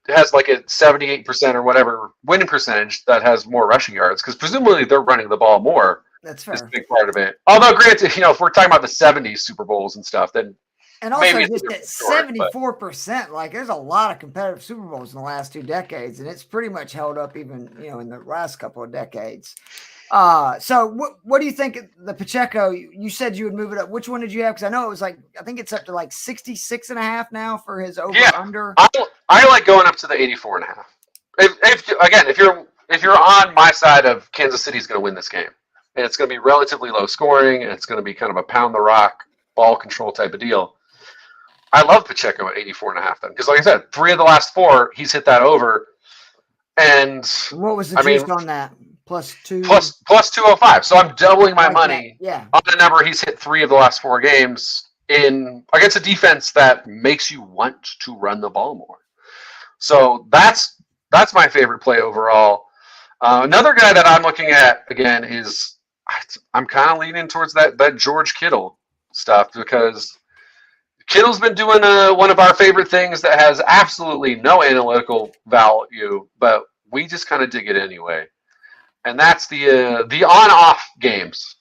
has like a 78% or whatever winning percentage that has more rushing yards, because presumably they're running the ball more. That's fair. That's a big part of it. Although, granted, if we're talking about the 70s Super Bowls and stuff, then also maybe just at 74%, there's a lot of competitive Super Bowls in the last 2 decades, and it's pretty much held up even in the last couple of decades. So what do you think the Pacheco? You said you would move it up. Which one did you have? Because I know it was I think it's up to 66.5 now for his over under. I like going up to the 84.5. If you're on my side of Kansas City's going to win this game, and it's going to be relatively low scoring, and it's going to be kind of a pound the rock ball control type of deal. I love Pacheco at 84.5 then, because like I said, 3 of the last 4 he's hit that over. And what was the juice on that? Plus 205. So I'm doubling my money on the number he's hit 3 of the last 4 games against a defense that makes you want to run the ball more. So that's my favorite play overall. Another guy that I'm looking at again is I'm kind of leaning towards that George Kittle stuff, because Kittle's been doing one of our favorite things that has absolutely no analytical value, but we just kind of dig it anyway. And that's the on-off games,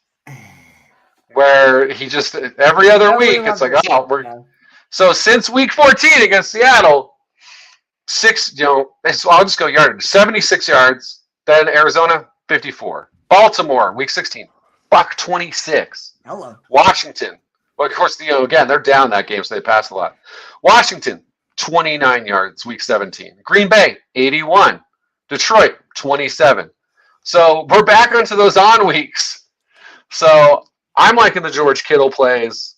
where he just every other week it's like, so since week 14 against Seattle, 6, so I'll just go yardage, 76 yards, then Arizona 54, Baltimore week 16, $126. Hello, Washington. Well, of course, again they're down that game, so they passed a lot. Washington 29 yards week 17, Green Bay 81, Detroit 27. So we're back onto those on weeks. So I'm liking the George Kittle plays.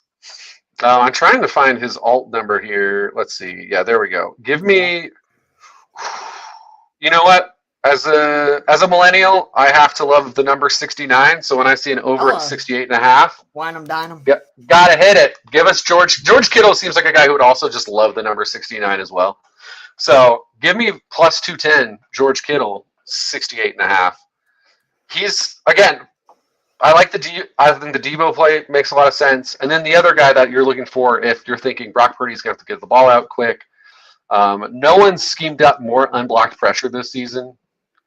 I'm trying to find his alt number here. Let's see. Yeah, there we go. Give me. You know what? As a millennial, I have to love the number 69. So when I see an over at 68.5, wine them, dine them. Yeah, gotta hit it. Give us George. George Kittle seems like a guy who would also just love the number 69 as well. So give me plus 210 George Kittle 68.5. He's again. I think the Debo play makes a lot of sense. And then the other guy that you're looking for, if you're thinking Brock Purdy's going to have to get the ball out quick, no one's schemed up more unblocked pressure this season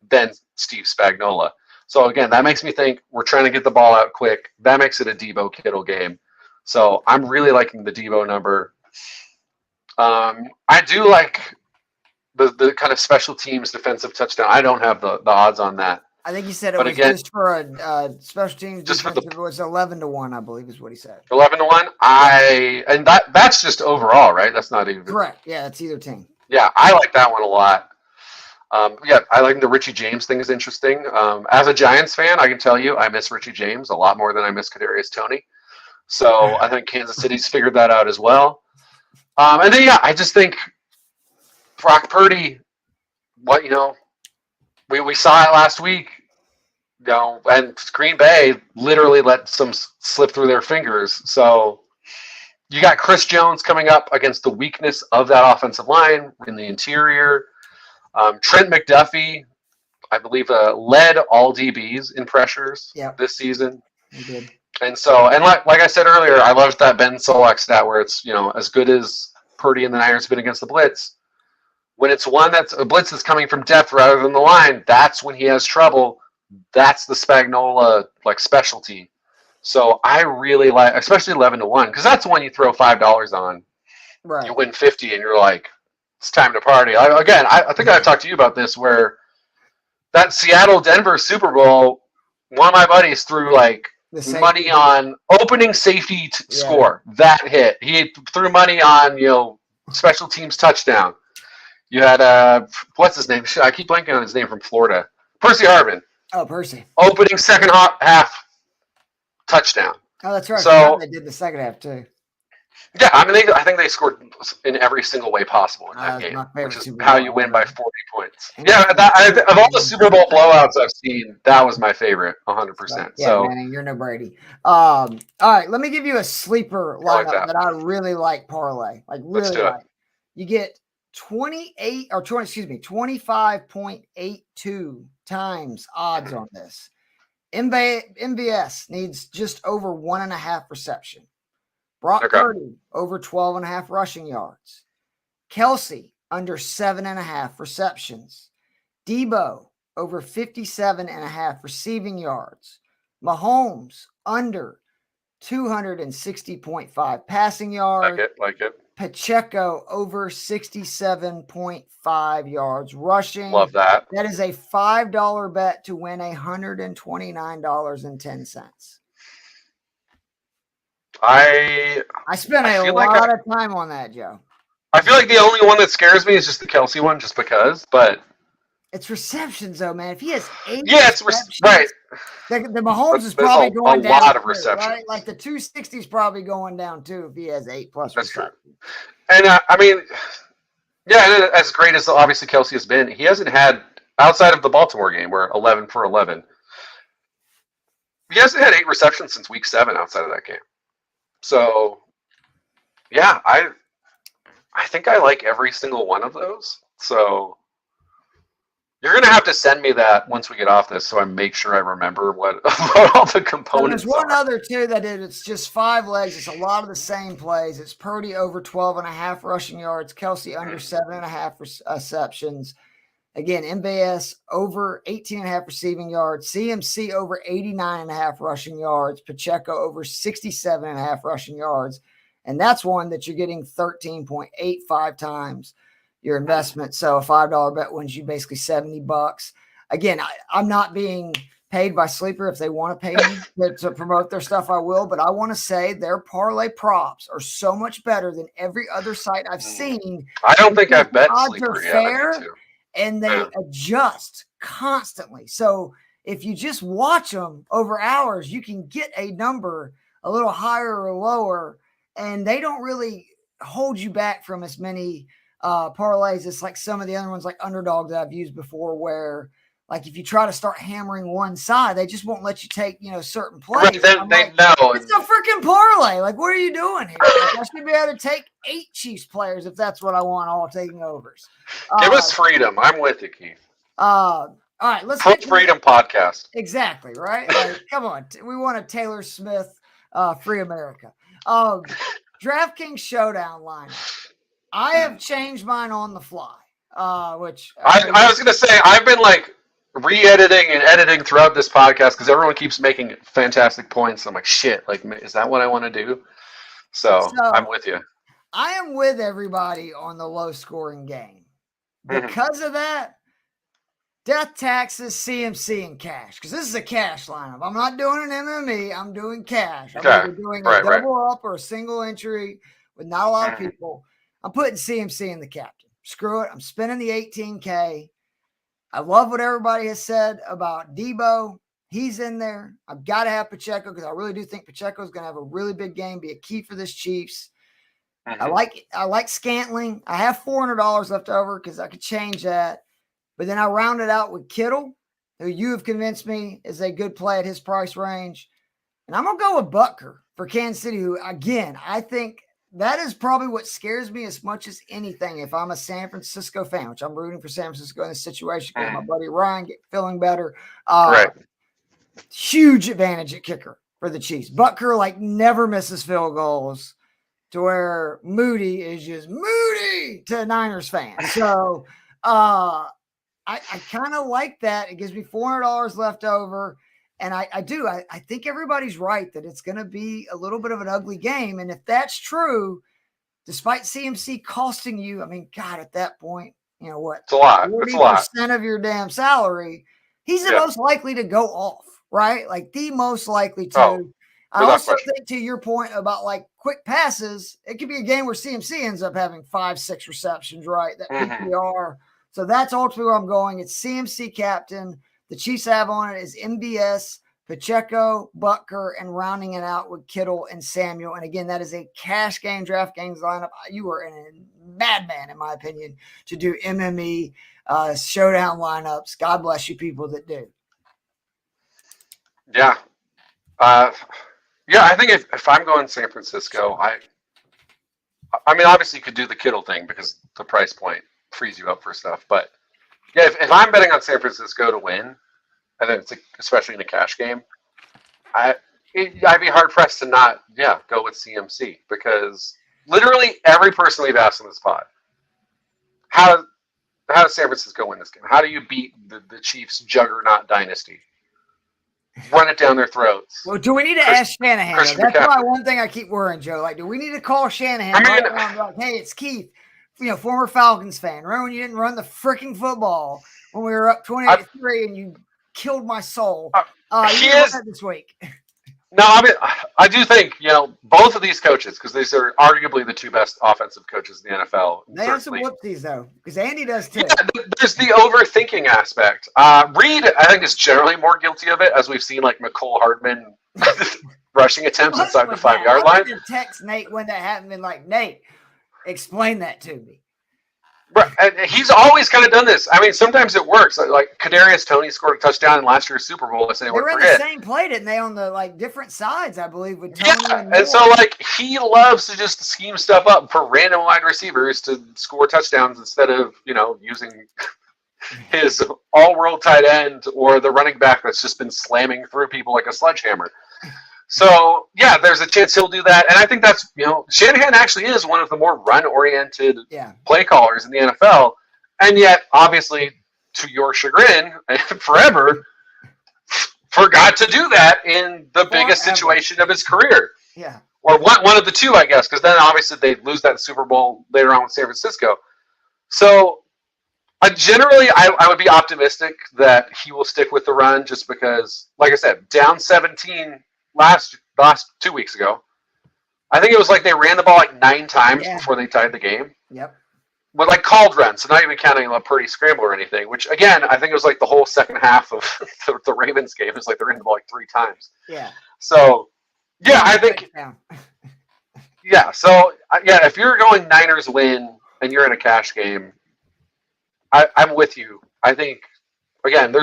than Steve Spagnuolo. So again, that makes me think we're trying to get the ball out quick. That makes it a Debo Kittle game. So I'm really liking the Debo number. I do like the kind of special teams defensive touchdown. I don't have the odds on that. I think he said it was just for a special teams. Just for it was 11-1, I believe, is what he said. 11-1. And that's just overall, right? That's not even correct. Yeah, it's either team. Yeah, I like that one a lot. I like the Richie James thing is interesting. As a Giants fan, I can tell you I miss Richie James a lot more than I miss Kadarius Toney. So I think Kansas City's figured that out as well. And then I just think Brock Purdy. We saw it last week. And Green Bay literally let some slip through their fingers. So you got Chris Jones coming up against the weakness of that offensive line in the interior. Trent McDuffie, I believe, led all DBs in pressures this season. He did. And so, like I said earlier, I loved that Ben Solak stat where it's, as good as Purdy and the Niners have been against the blitz. When it's a blitz that's coming from depth rather than the line, that's when he has trouble. That's the Spagnuolo specialty. So I really like, especially 11-1, because that's the one you throw $5 on. Right. You win 50, and you're like, it's time to party. I think I've talked to you about this, where that Seattle-Denver Super Bowl, one of my buddies threw money on opening safety score. That hit. He threw money on special teams touchdown. You had what's his name? I keep blanking on his name from Florida. Percy Harvin. Oh, Percy. Opening second half touchdown. Oh, that's right. So they did the second half too. Yeah, I think they scored in every single way possible in that game, which is how you win by 40 points. Yeah, of all the Super Bowl blowouts I've seen, that was my favorite, 100%. Yeah, so, man, you're no Brady. All right, let me give you a sleeper lineup that I really like parlay. Let's do it. You get 25.82 times odds on this. MVS needs just over 1.5 reception. Brock Purdy over 12.5 rushing yards. Kelsey under 7.5 receptions. Debo over 57.5 receiving yards. Mahomes under 260.5 passing yards. Like it. Pacheco over 67.5 yards rushing. Love that. That is a $5 bet to win $129.10. I spent a lot of time on that, Joe. I feel like the only one that scares me is just the Kelsey one, just because. But it's receptions, though, man. If he has 8, it's right. The Mahomes is probably going down. A lot of receptions, right? Like the 260 is probably going down too if he has 8+ That's receptions. True. And as great as obviously Kelsey has been, he hasn't had, outside of the Baltimore game where 11 for 11. He hasn't had 8 receptions since week 7 outside of that game. So, yeah, I think I like every single one of those. So you're going to have to send me that once we get off this so I make sure I remember what all the components There's one other, too, that it's just 5 legs. It's a lot of the same plays. It's Purdy over 12.5 rushing yards. Kelsey under 7.5 receptions. Again, MVS over 18.5 receiving yards. CMC over 89.5 rushing yards. Pacheco over 67.5 rushing yards. And that's one that you're getting 13.85 times your investment. So a $5 bet wins you basically $70. Again, I'm not being paid by Sleeper. If they want to pay me to promote their stuff, I will. But I want to say their parlay props are so much better than every other site I've seen. I don't think I've bet odds Sleeper are fair. And they adjust constantly. So if you just watch them over hours, you can get a number a little higher or lower, and they don't really hold you back from as many parlays. It's like some of the other ones, like Underdog, that I've used before, where like if you try to start hammering one side, they just won't let you take certain plays. Right, they know it's a freaking parlay. Like, what are you doing here? Like, I should be able to take 8 Chiefs players if that's what I want, all taking overs. Give us freedom. I'm with you, Keith. All right, let's Put Freedom Podcast. Exactly, right? Like, come on. We want a Taylor Smith Free America. DraftKings Showdown lineup. I have changed mine on the fly, which I was going to say, I've been re-editing and editing throughout this podcast because everyone keeps making fantastic points. I'm like, shit, is that what I want to do? So I'm with you. I am with everybody on the low scoring game. Because of that, Death taxes, CMC, and cash. Because this is a cash lineup. I'm not doing an MME. I'm doing cash. I'm either doing a double up or a single entry with not a lot of people. I'm putting CMC in the captain. Screw it. I'm spending the $18K. I love what everybody has said about Debo. He's in there. I've got to have Pacheco because I really do think Pacheco is going to have a really big game, be a key for this Chiefs. I like Scantling. I have $400 left over because I could change that. But then I round it out with Kittle, who you have convinced me is a good play at his price range. And I'm going to go with Butker for Kansas City, who, again, I think that is probably what scares me as much as anything if I'm a San Francisco fan, which I'm rooting for San Francisco in this situation because my buddy Ryan feeling better. Huge advantage at kicker for the Chiefs. Butker, like, never misses field goals to where Moody is just Moody to Niners fans. So, I kind of like that. It gives me $400 left over. And I think everybody's right that it's going to be a little bit of an ugly game. And if that's true, despite CMC costing you, I mean, God, at that point, you know what? It's a lot. 40% of your damn salary. He's the most likely to go off, right? Like the most likely to. I also think to your point about like quick passes, it could be a game where CMC ends up having 5-6 receptions, right? That PPR. So that's ultimately where I'm going. It's CMC captain. The Chiefs have on it is MBS, Pacheco, Butker, and rounding it out with Kittle and Samuel. And again, that is a cash game DraftKings lineup. You are a madman, in my opinion, to do MME showdown lineups. God bless you people that do. Yeah. I think if I'm going San Francisco, I mean, obviously you could do the Kittle thing because the price point frees you up for stuff. But yeah, if I'm betting on San Francisco to win, and then it's especially in a cash game, I'd be hard pressed to not go with CMC because literally every person we've asked in this pod, how does San Francisco win this game? How do you beat the Chiefs' juggernaut dynasty? Run it down their throats. Well, do we need to ask Shanahan? That's why one thing I keep worrying, Joe. Like, do we need to call Shanahan? Like, hey, it's Keith, former Falcons fan. Remember when you didn't run the freaking football when we were up 28-3 and you killed my soul? He is this week. No, I mean, I do think, both of these coaches, because these are arguably the two best offensive coaches in the NFL. They have some whoopsies, though, because Andy does, too. Yeah, there's the overthinking aspect. Reed, I think, is generally more guilty of it, as we've seen, like, McCole Hardman rushing attempts inside the 5-yard line. I text Nate when that happened and like, Nate, explain that to me. Right, and he's always kind of done this. I mean, sometimes it works. Like Kadarius Toney scored a touchdown in last year's Super Bowl. They ran the same play, didn't they, on the different sides? I believe with Toney. And so he loves to just scheme stuff up for random wide receivers to score touchdowns instead of using his all-world tight end or the running back that's just been slamming through people like a sledgehammer. So, there's a chance he'll do that. And I think that's, Shanahan actually is one of the more run-oriented play callers in the NFL. And yet, obviously, to your chagrin, forever, forgot to do that in the biggest situation of his career. Yeah. Or one of the two, I guess, because then obviously they lose that Super Bowl later on with San Francisco. So, generally, I would be optimistic that he will stick with the run just because, like I said, down 17 last 2 weeks ago. I think it was like they ran the ball 9 times before they tied the game. Yep. But called runs, so not even counting a Purdy scramble or anything, which again, I think it was the whole second half of the Ravens game. It was they ran the ball 3 times. Yeah. So, I think. So, if you're going Niners win and you're in a cash game, I'm with you. I think, again,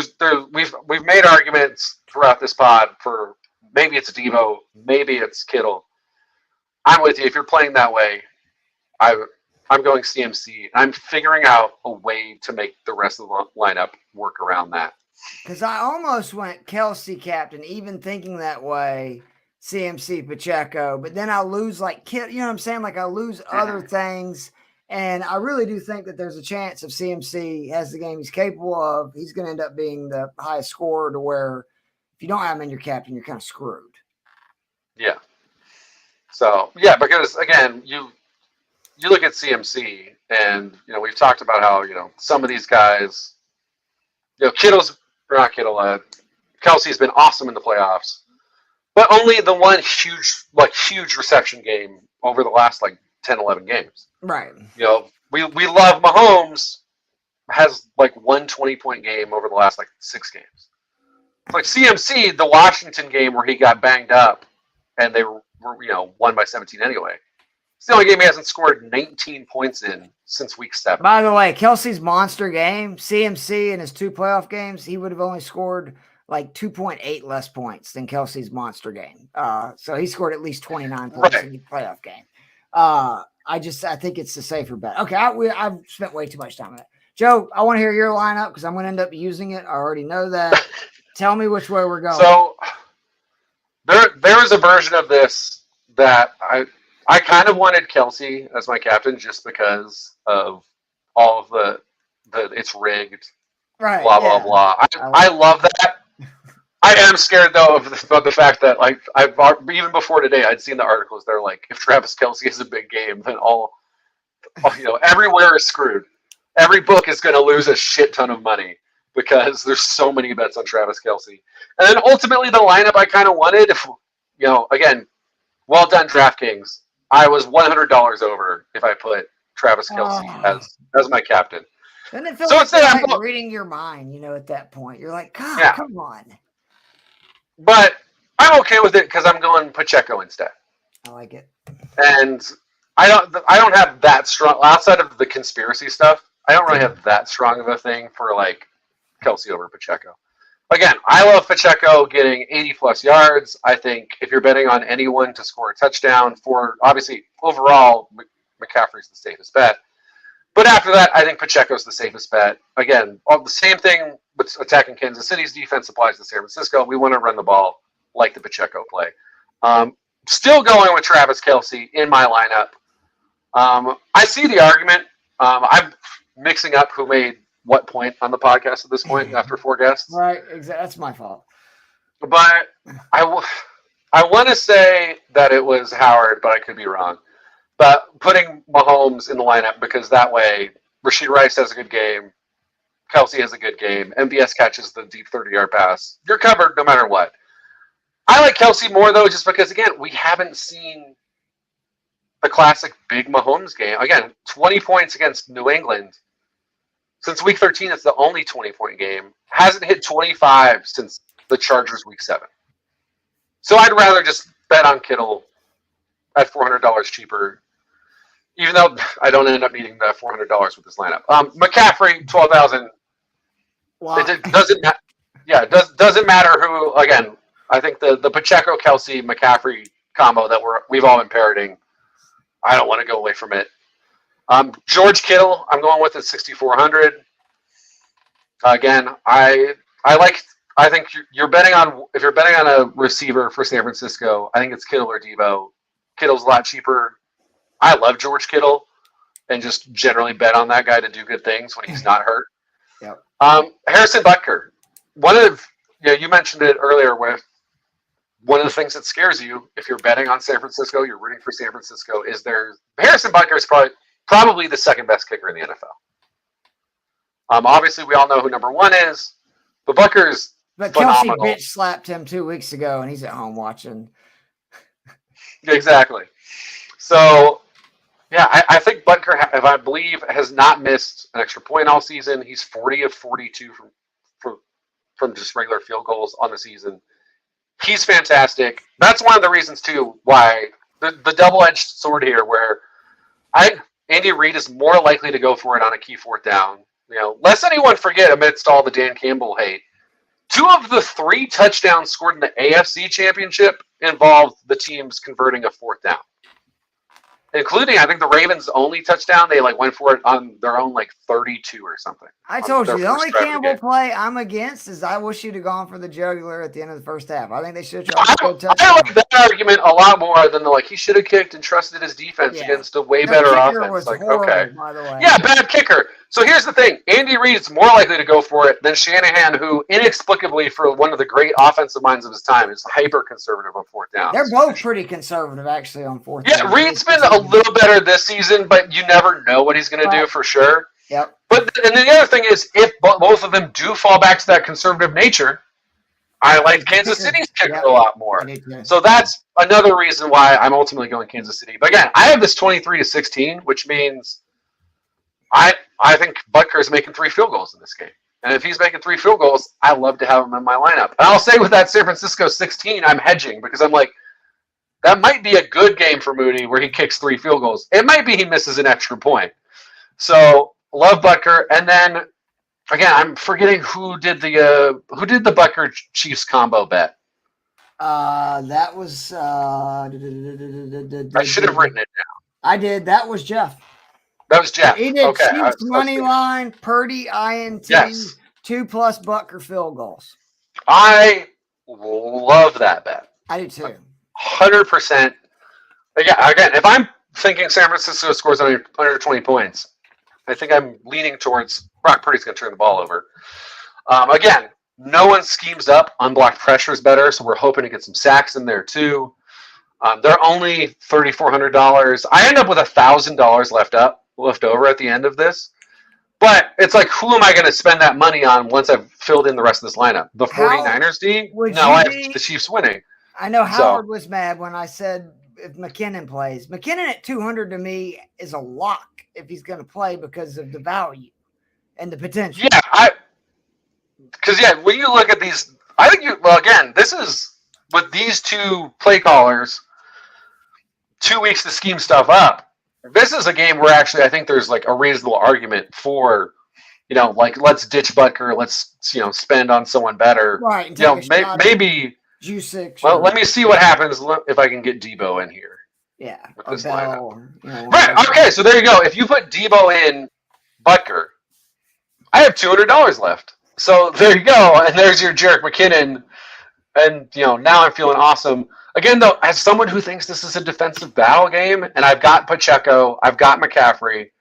we've made arguments throughout this pod for maybe it's Devo, maybe it's Kittle. I'm with you. If you're playing that way, I'm going CMC. I'm figuring out a way to make the rest of the lineup work around that. Because I almost went Kelsey captain, even thinking that way, CMC Pacheco, but then I lose Kittle, you know what I'm saying? I lose other things. And I really do think that there's a chance if CMC has the game he's capable of, he's going to end up being the highest scorer to where if you don't have him in your captain, you're kind of screwed. Yeah. So, because, again, you look at CMC and, we've talked about how, some of these guys, Kelsey's been awesome in the playoffs, but only the one huge reception game over the last 10, 11 games. Right. We love Mahomes has one 20-point game over the last 6 games. It's CMC, the Washington game where he got banged up and they were won by 17 anyway. It's the only game he hasn't scored 19 points in since week 7. By the way, Kelsey's monster game, CMC in his 2 playoff games, he would have only scored 2.8 less points than Kelsey's monster game. So he scored at least 29 points in the playoff game. I think it's the safer bet. Okay, I've spent way too much time on it. Joe, I want to hear your lineup because I'm going to end up using it. I already know that. Tell me which way we're going. So there is a version of this that I kind of wanted Kelsey as my captain just because of all of the it's rigged, right? Blah blah blah. I love that. I am scared though of the fact that I've even before today I'd seen the articles. They're if Travis Kelce has a big game, then all everywhere is screwed. Every book is going to lose a shit ton of money because there's so many bets on Travis Kelce. And then ultimately the lineup I kind of wanted, again, well done DraftKings. I was $100 over if I put Travis Kelce as my captain. Then it feels like reading your mind, at that point. You're like, God, yeah. Come on. But I'm okay with it because I'm going Pacheco instead. I like it. And I don't have that strong, outside of the conspiracy stuff, I don't really have that strong of a thing for Kelce over Pacheco. Again, I love Pacheco getting 80-plus yards. I think if you're betting on anyone to score a touchdown, obviously overall, McCaffrey's the safest bet. But after that, I think Pacheco's the safest bet. Again, the same thing with attacking Kansas City's defense applies to San Francisco. We want to run the ball like the Pacheco play. Still going with Travis Kelce in my lineup. I see the argument. I'm mixing up who made what point on the podcast at this point after 4 guests. Right, exactly. That's my fault. But I want to say that it was Howard, but I could be wrong. But putting Mahomes in the lineup because that way Rashee Rice has a good game, Kelce has a good game, MVS catches the deep 30-yard pass. You're covered no matter what. I like Kelce more, though, just because, again, we haven't seen the classic big Mahomes game. Again, 20 points against New England. Since week 13, it's the only 20-point game. Hasn't hit 25 since the Chargers week 7. So I'd rather just bet on Kittle at $400 cheaper, even though I don't end up needing that $400 with this lineup. McCaffrey, 12,000. Wow. It doesn't matter. Yeah, it doesn't matter who. Again, I think the Pacheco, Kelce, McCaffrey combo that we've all been parroting, I don't want to go away from it. George Kittle, I'm going with at 6,400. Again, I think you're betting on, if you're betting on a receiver for San Francisco, I think it's Kittle or Debo. Kittle's a lot cheaper. I love George Kittle and just generally bet on that guy to do good things when he's not hurt. Yep. Harrison Butker. You mentioned it earlier with one of the things that scares you if you're betting on San Francisco, you're rooting for San Francisco, is Harrison Butker is probably the second best kicker in the NFL. Obviously, we all know who number 1 is, but Butker is phenomenal. Kelce bitch slapped him 2 weeks ago, and he's at home watching. Exactly. So, yeah, I think Butker, if I believe, has not missed an extra point all season. He's 40 of 42 from just regular field goals on the season. He's fantastic. That's one of the reasons, too, why the double-edged sword here, where Andy Reid is more likely to go for it on a key 4th down. Lest anyone forget, amidst all the Dan Campbell hate, 2 of the 3 touchdowns scored in the AFC Championship involved the teams converting a 4th down. Including, I think, the Ravens' only touchdown, they went for it on their own 32 or something. I told you, the only Campbell play I'm against is I wish you'd have gone for the jugular at the end of the first half. I think they should have tried to touchdown. I like that argument a lot more than he should have kicked and trusted his defense against a way better offense. Was horrible, okay. By the way. Yeah, bad kicker. So here's the thing. Andy Reid's more likely to go for it than Shanahan, who inexplicably, for one of the great offensive minds of his time, is hyper-conservative on 4th down. They're both pretty conservative, actually, on 4th down. Yeah, Reid's been a little better this season, but you never know what he's going to do for sure. Yep. But But and then the other thing is, if both of them do fall back to that conservative nature, I like Kansas City's kicker a lot more. So that's another reason why I'm ultimately going Kansas City. But again, I have this 23-16, which means I think Butker is making 3 field goals in this game. And if he's making 3 field goals, I love to have him in my lineup. And I'll say with that San Francisco 16, I'm hedging because I'm like, that might be a good game for Moody where he kicks 3 field goals. It might be he misses an extra point. So love Butker. And then again, I'm forgetting who did the Butker Chiefs combo bet. That was I should have written it down. I did. That was Jeff. That was Jeff. He did okay. Chiefs money line, Purdy, INT, yes. 2+ Butker field goals. I love that bet. I do too. 100%. Again, if I'm thinking San Francisco scores under 20 points, I think I'm leaning towards Brock Purdy's going to turn the ball over. Again, no one schemes up. Unblocked pressure is better, so we're hoping to get some sacks in there too. They're only $3,400. I end up with $1,000 left over at the end of this. But it's like, who am I going to spend that money on once I've filled in the rest of this lineup? The 49ers D? No, I have the Chiefs winning. I know Howard was mad when I said if McKinnon plays. McKinnon at 200 to me is a lock if he's going to play because of the value and the potential. Yeah, because when you look at these, I think again, this is with these 2 play callers, 2 weeks to scheme stuff up. This is a game where actually I think there's like a reasonable argument for, like let's ditch Butker, let's spend on someone better. Right. Maybe. Jusic. Well, let me see what happens if I can get Debo in here. Yeah. With this lineup. Right. Okay. So there you go. If you put Debo in Butker, I have $200 left. So there you go. And there's your Jerick McKinnon. And now I'm feeling awesome. Again, though, as someone who thinks this is a defensive battle game, and I've got Pacheco, I've got McCaffrey,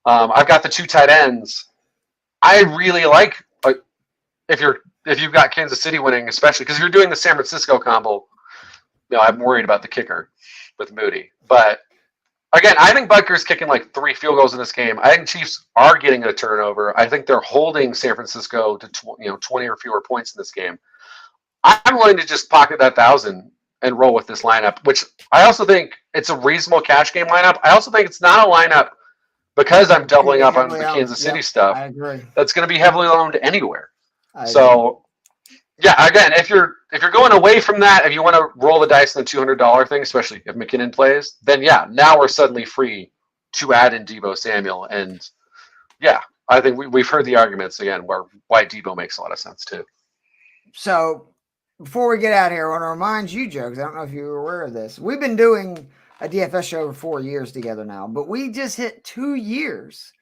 I've got the 2 tight ends. I really like if you've got Kansas City winning, especially because if you're doing the San Francisco combo, I'm worried about the kicker with Moody. But again, I think Butker's kicking like 3 field goals in this game. I think Chiefs are getting a turnover. I think they're holding San Francisco to 20 or fewer points in this game. I'm willing to just pocket that 1,000 and roll with this lineup, which I also think it's a reasonable cash game lineup. I also think it's not a lineup because I'm doubling up on the Kansas City stuff. I agree. That's going to be heavily owned anywhere. So, again, if you're going away from that, if you want to roll the dice in the $200 thing, especially if McKinnon plays, then now we're suddenly free to add in Deebo Samuel, and I think we've heard the arguments again why Deebo makes a lot of sense too. So, before we get out of here, I want to remind you, Joe, because I don't know if you were aware of this. We've been doing a DFS show for 4 years together now, but we just hit 2 years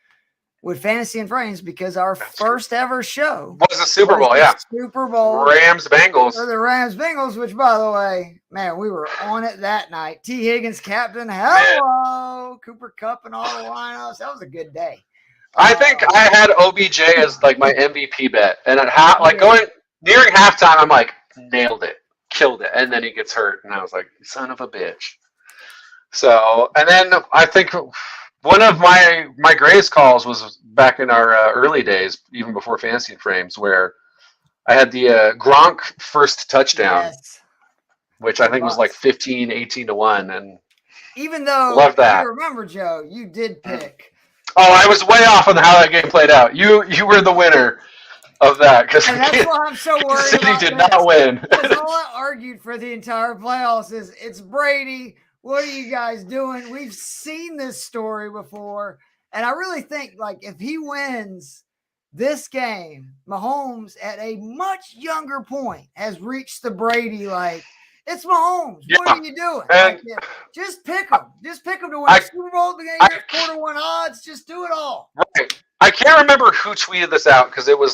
with Fantasy and Frames because our first ever show was the Super Bowl, Super Bowl. Rams-Bengals. For the Rams-Bengals, which, by the way, man, we were on it that night. T. Higgins, captain. Hello. Cooper Kupp and all the lineups. That was a good day. I think I had OBJ as like my MVP bet. And at nearing halftime, I'm like, nailed it, killed it. And then he gets hurt. And I was like, son of a bitch. So, and then I think one of my greatest calls was back in our early days, even before Fantasy and Frames, where I had the Gronk first touchdown, which I think was like 15, 18 to 1. And even though, love that. You remember, Joe, you did pick. Oh, I was way off on how that game played out. You were the winner of that, because that's why I'm so worried. City did not win. Because all I argued for the entire playoffs is it's Brady. What are you guys doing? We've seen this story before, and I really think if he wins this game, Mahomes at a much younger point has reached the Brady it's Mahomes. Yeah. What are you doing? Just pick him. Just pick him to win the Super Bowl. Quarter one odds. Just do it all. Right. I can't remember who tweeted this out because it was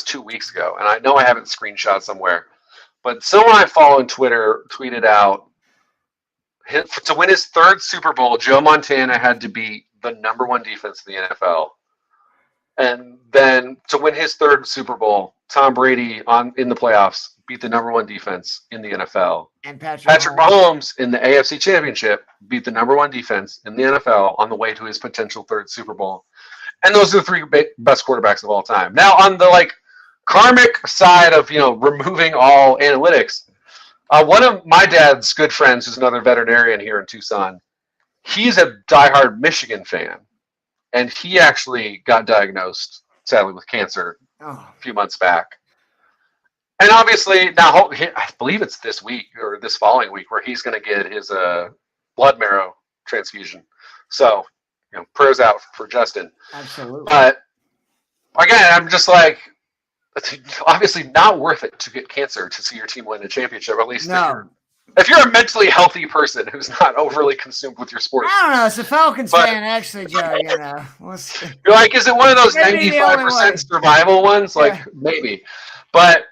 2 weeks ago, and I know I have it screenshot somewhere. But someone I follow on Twitter tweeted out to win his 3rd Super Bowl, Joe Montana had to beat the number 1 defense in the NFL. And then to win his 3rd Super Bowl, Tom Brady in the playoffs beat the number 1 defense in the NFL. And Patrick Mahomes in the AFC Championship beat the number 1 defense in the NFL on the way to his potential 3rd Super Bowl. And those are the 3 best quarterbacks of all time. Now, on the like karmic side of removing all analytics, one of my dad's good friends, who's another veterinarian here in Tucson, he's a diehard Michigan fan, and he actually got diagnosed, sadly, with cancer a few months back. And obviously, now I believe it's this week or this following week where he's going to get his blood marrow transfusion. So, prayers out for Justin. Absolutely. But again, I'm just like, it's obviously not worth it to get cancer to see your team win a championship. At least if you're a mentally healthy person who's not overly consumed with your sport. I don't know. It's a Falcons fan, actually, Joe. You're like, is it one of those 95% survival ones? Like, maybe. But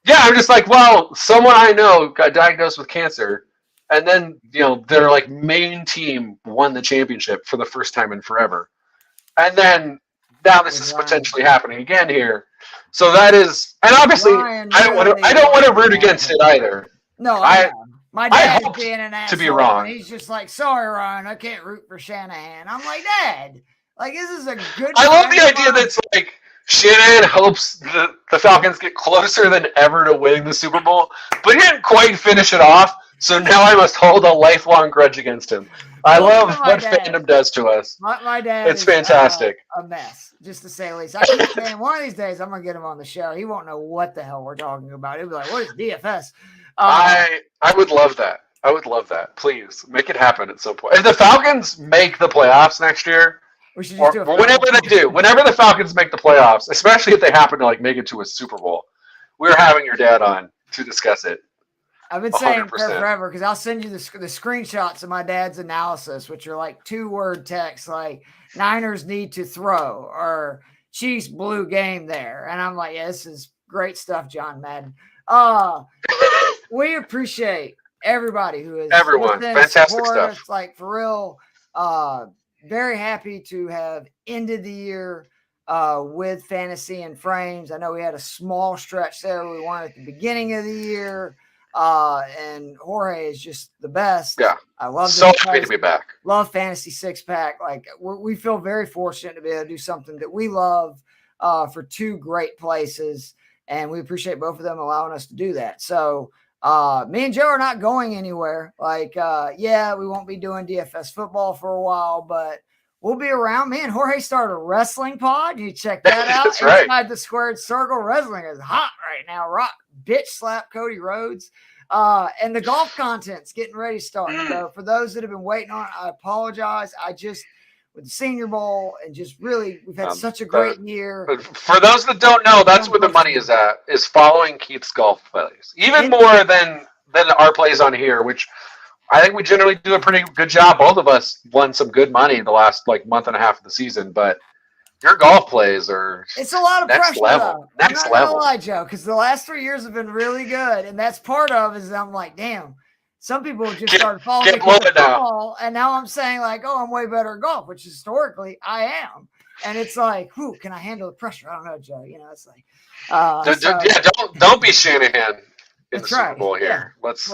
yeah, I'm just like, well, someone I know got diagnosed with cancer, and then their like main team won the championship for the first time in forever, and then now this is potentially happening again here. So that is, and obviously, I don't want to root against it either. No, my dad's being an asshole. To be wrong, he's just like, sorry, Ryan, I can't root for Shanahan. I'm like, Dad, like this is a good. I love the idea that's like, Shanahan hopes the Falcons get closer than ever to winning the Super Bowl, but he didn't quite finish it off, so now I must hold a lifelong grudge against him. I love what fandom does to us. My dad it's fantastic. A mess, just to say the least. I keep saying, one of these days I'm going to get him on the show. He won't know what the hell we're talking about. He'll be like, what is DFS? I would love that. I would love that. Please, make it happen at some point. If the Falcons make the playoffs next year, we should just do whenever they do, whenever the Falcons make the playoffs, especially if they happen to like make it to a Super Bowl, we're having your dad on to discuss it. I've been saying forever because I'll send you the screenshots of my dad's analysis, which are like 2-word texts like Niners need to throw or Chiefs blew game there. And I'm like, yeah, this is great stuff, John Madden. We appreciate everybody who is fantastic stuff. Like for real, very happy to have ended the year with fantasy and frames. I know we had a small stretch there. We won at the beginning of the year. And Jorge is just the best. Yeah. I love happy to be back. Love Fantasy Six Pack. Like we feel very fortunate to be able to do something that we love for 2 great places. And we appreciate both of them allowing us to do that. So me and Joe are not going anywhere. Like, we won't be doing DFS football for a while, but we'll be around. Me and Jorge started a wrestling pod. You check that out. That's right. Inside the Squared Circle. Wrestling is hot right now. Rock, bitch slap Cody Rhodes. And the golf content's getting ready to start. So for those that have been waiting on it, I apologize. With the Senior Bowl and just really, we've had such a great year. For those that don't know, that's where the money is at, is following Keith's golf plays. Even more than our plays on here, which I think we generally do a pretty good job. Both of us won some good money the last month and a half of the season, but your golf plays are it's a lot of next pressure. Level. Though. Next I'm not level. gonna lie, Joe, because the last 3 years have been really good, and that's part of is I'm like, damn. Some people just started following football, and now I'm saying like, oh, I'm way better at golf, which historically I am. And it's like, who can I handle the pressure? I don't know, Joe. It's like, don't be Shanahan in the Super Bowl here. Yeah. Let's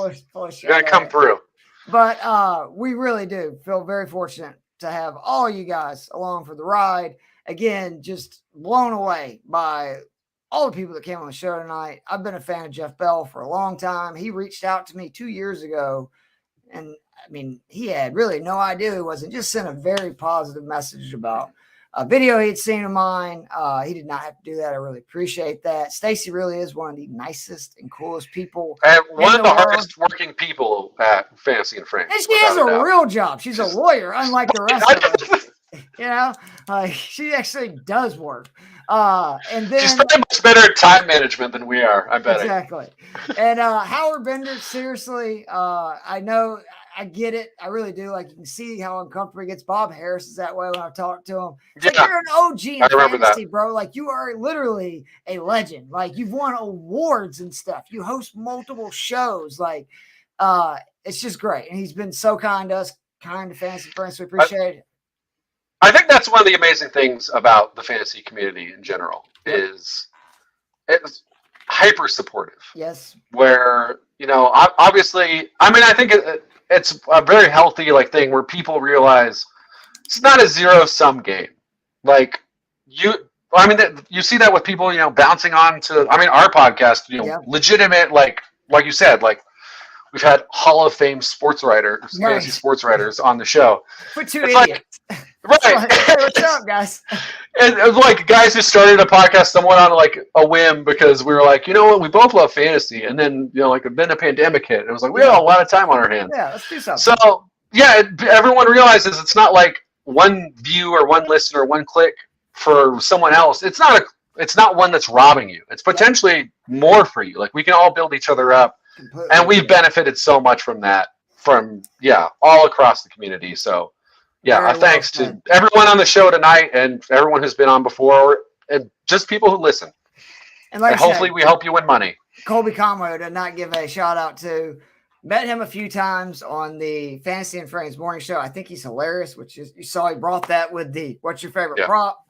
you're gonna come through. But we really do feel very fortunate to have all you guys along for the ride. Again, just blown away by all the people that came on the show tonight. I've been a fan of Jeff Bell for a long time. He reached out to me 2 years ago, and I mean, he had really no idea who he was, and just sent a very positive message about a video he'd seen of mine. He did not have to do that. I really appreciate that. Stacy really is one of the nicest and coolest people. And one of the hardest working people at Fantasy and Frames. And she has a real job. She's a lawyer, unlike the rest of us. She actually does work. And then she's pretty much better at time management than we are, I bet. Exactly. And Howard Bender, seriously, I know, I get it. I really do. Like, you can see how uncomfortable he gets. Bob Harris is that way when I talk to him. It's like you're an OG in fantasy, bro. Like, you are literally a legend. Like, you've won awards and stuff. You host multiple shows. Like, it's just great. And he's been so kind to us, kind to Fantasy Friends. We appreciate it. I think that's one of the amazing things about the fantasy community in general is it's hyper supportive. Yes. Where, obviously, I mean, I think it's a very healthy thing where people realize it's not a zero-sum game. like you see that with people, bouncing on to, our podcast, legitimate, like you said, like we've had Hall of Fame sports writers, fantasy sports writers on the show. For two idiots. Right. Hey, what's up, guys? And it was like guys who started a podcast somewhat on like a whim because we were like, you know what, we both love fantasy. And then, then a pandemic hit. It was like, we have a lot of time on our hands. Yeah, let's do something. So, yeah, everyone realizes it's not like one view or one listen or one click for someone else. It's not one that's robbing you. It's potentially more for you. Like we can all build each other up. Completely. And we've benefited so much from that, all across the community. So, thanks to everyone on the show tonight and everyone who's been on before, and just people who listen. And hopefully we help you win money. Colby Conway did not give a shout out to. Met him a few times on the Fantasy and Friends morning show. I think he's hilarious, which is you saw he brought that with the what's your favorite prop?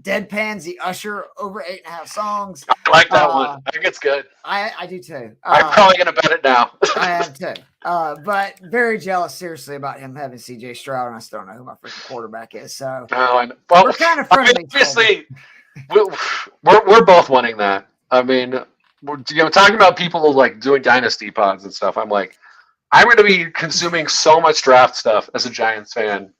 Deadpan's the Usher over 8.5 songs. I like that one. I think it's good. I do too. I'm probably gonna bet it now. I am too. But very jealous, seriously, about him having CJ Stroud, and I still don't know who my freaking quarterback is. So we're kind of friendly. Obviously, we're both wanting that. I mean, talking about people like doing dynasty pods and stuff. I'm like, I'm going to be consuming so much draft stuff as a Giants fan.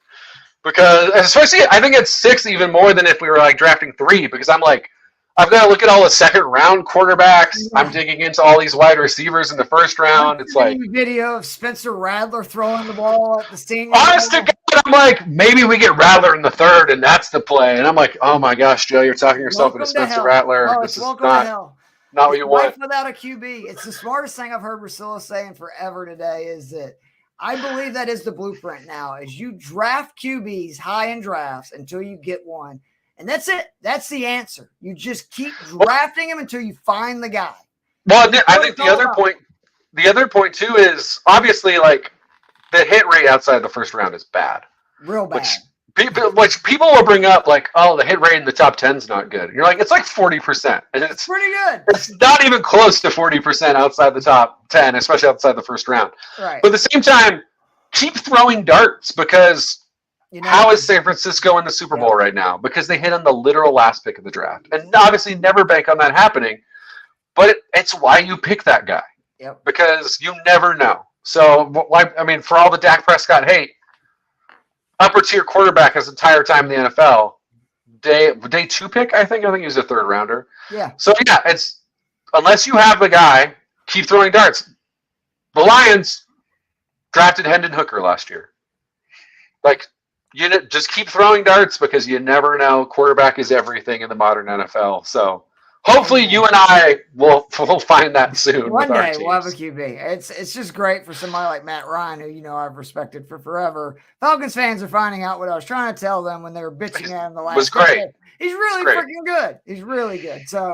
Because especially, I think it's 6 even more than if we were like drafting 3. Because I'm like, I've got to look at all the second round quarterbacks. I'm digging into all these wide receivers in the first round. It's like video of Spencer Rattler throwing the ball at the senior. Honest to God, I'm like, maybe we get Rattler in the 3rd, and that's the play. And I'm like, oh my gosh, Joe, you're talking yourself into Spencer Rattler. Oh, it's welcome to hell. Not what you want. Without a QB, it's the smartest thing I've heard Russillo saying forever today. Is that I believe that is the blueprint now. Is you draft QBs high in drafts until you get one, and that's it. That's the answer. You just keep drafting him until you find the guy. Well, I think the other point too is obviously like the hit rate outside the first round is bad, real bad. Which people will bring up like, oh, the hit rate in the top 10 is not good. And you're like, it's like 40%. And it's pretty good. It's not even close to 40% outside the top 10, especially outside the first round. Right. But at the same time, keep throwing darts because how is San Francisco in the Super Bowl right now? Because they hit on the literal last pick of the draft. And obviously never bank on that happening. But it's why you pick that guy. Yep. Because you never know. So, for all the Dak Prescott hate, upper tier quarterback his entire time in the NFL. Day 2 pick, I think he was a 3rd rounder. Yeah. So it's unless you have the guy, keep throwing darts. The Lions drafted Hendon Hooker last year. Like just keep throwing darts because you never know. Quarterback is everything in the modern NFL. So hopefully you and I will find that soon. One day we'll have a QB. It's just great for somebody like Matt Ryan, who I've respected for forever. Falcons fans are finding out what I was trying to tell them when they were bitching at him the last. Was great. He's really freaking good. He's really good. So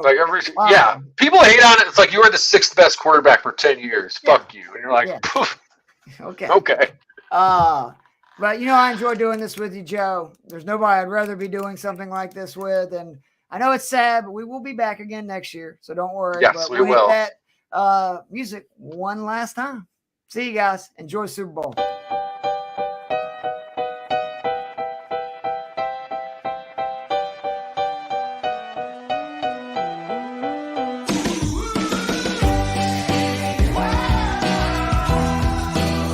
people hate on it. It's like you were the 6th best quarterback for 10 years. Yeah. Fuck you, and you're like, okay. But I enjoy doing this with you, Joe. There's nobody I'd rather be doing something like this with, and I know it's sad, but we will be back again next year, so don't worry. Yes, but we will. Hit that music one last time. See you guys. Enjoy Super Bowl.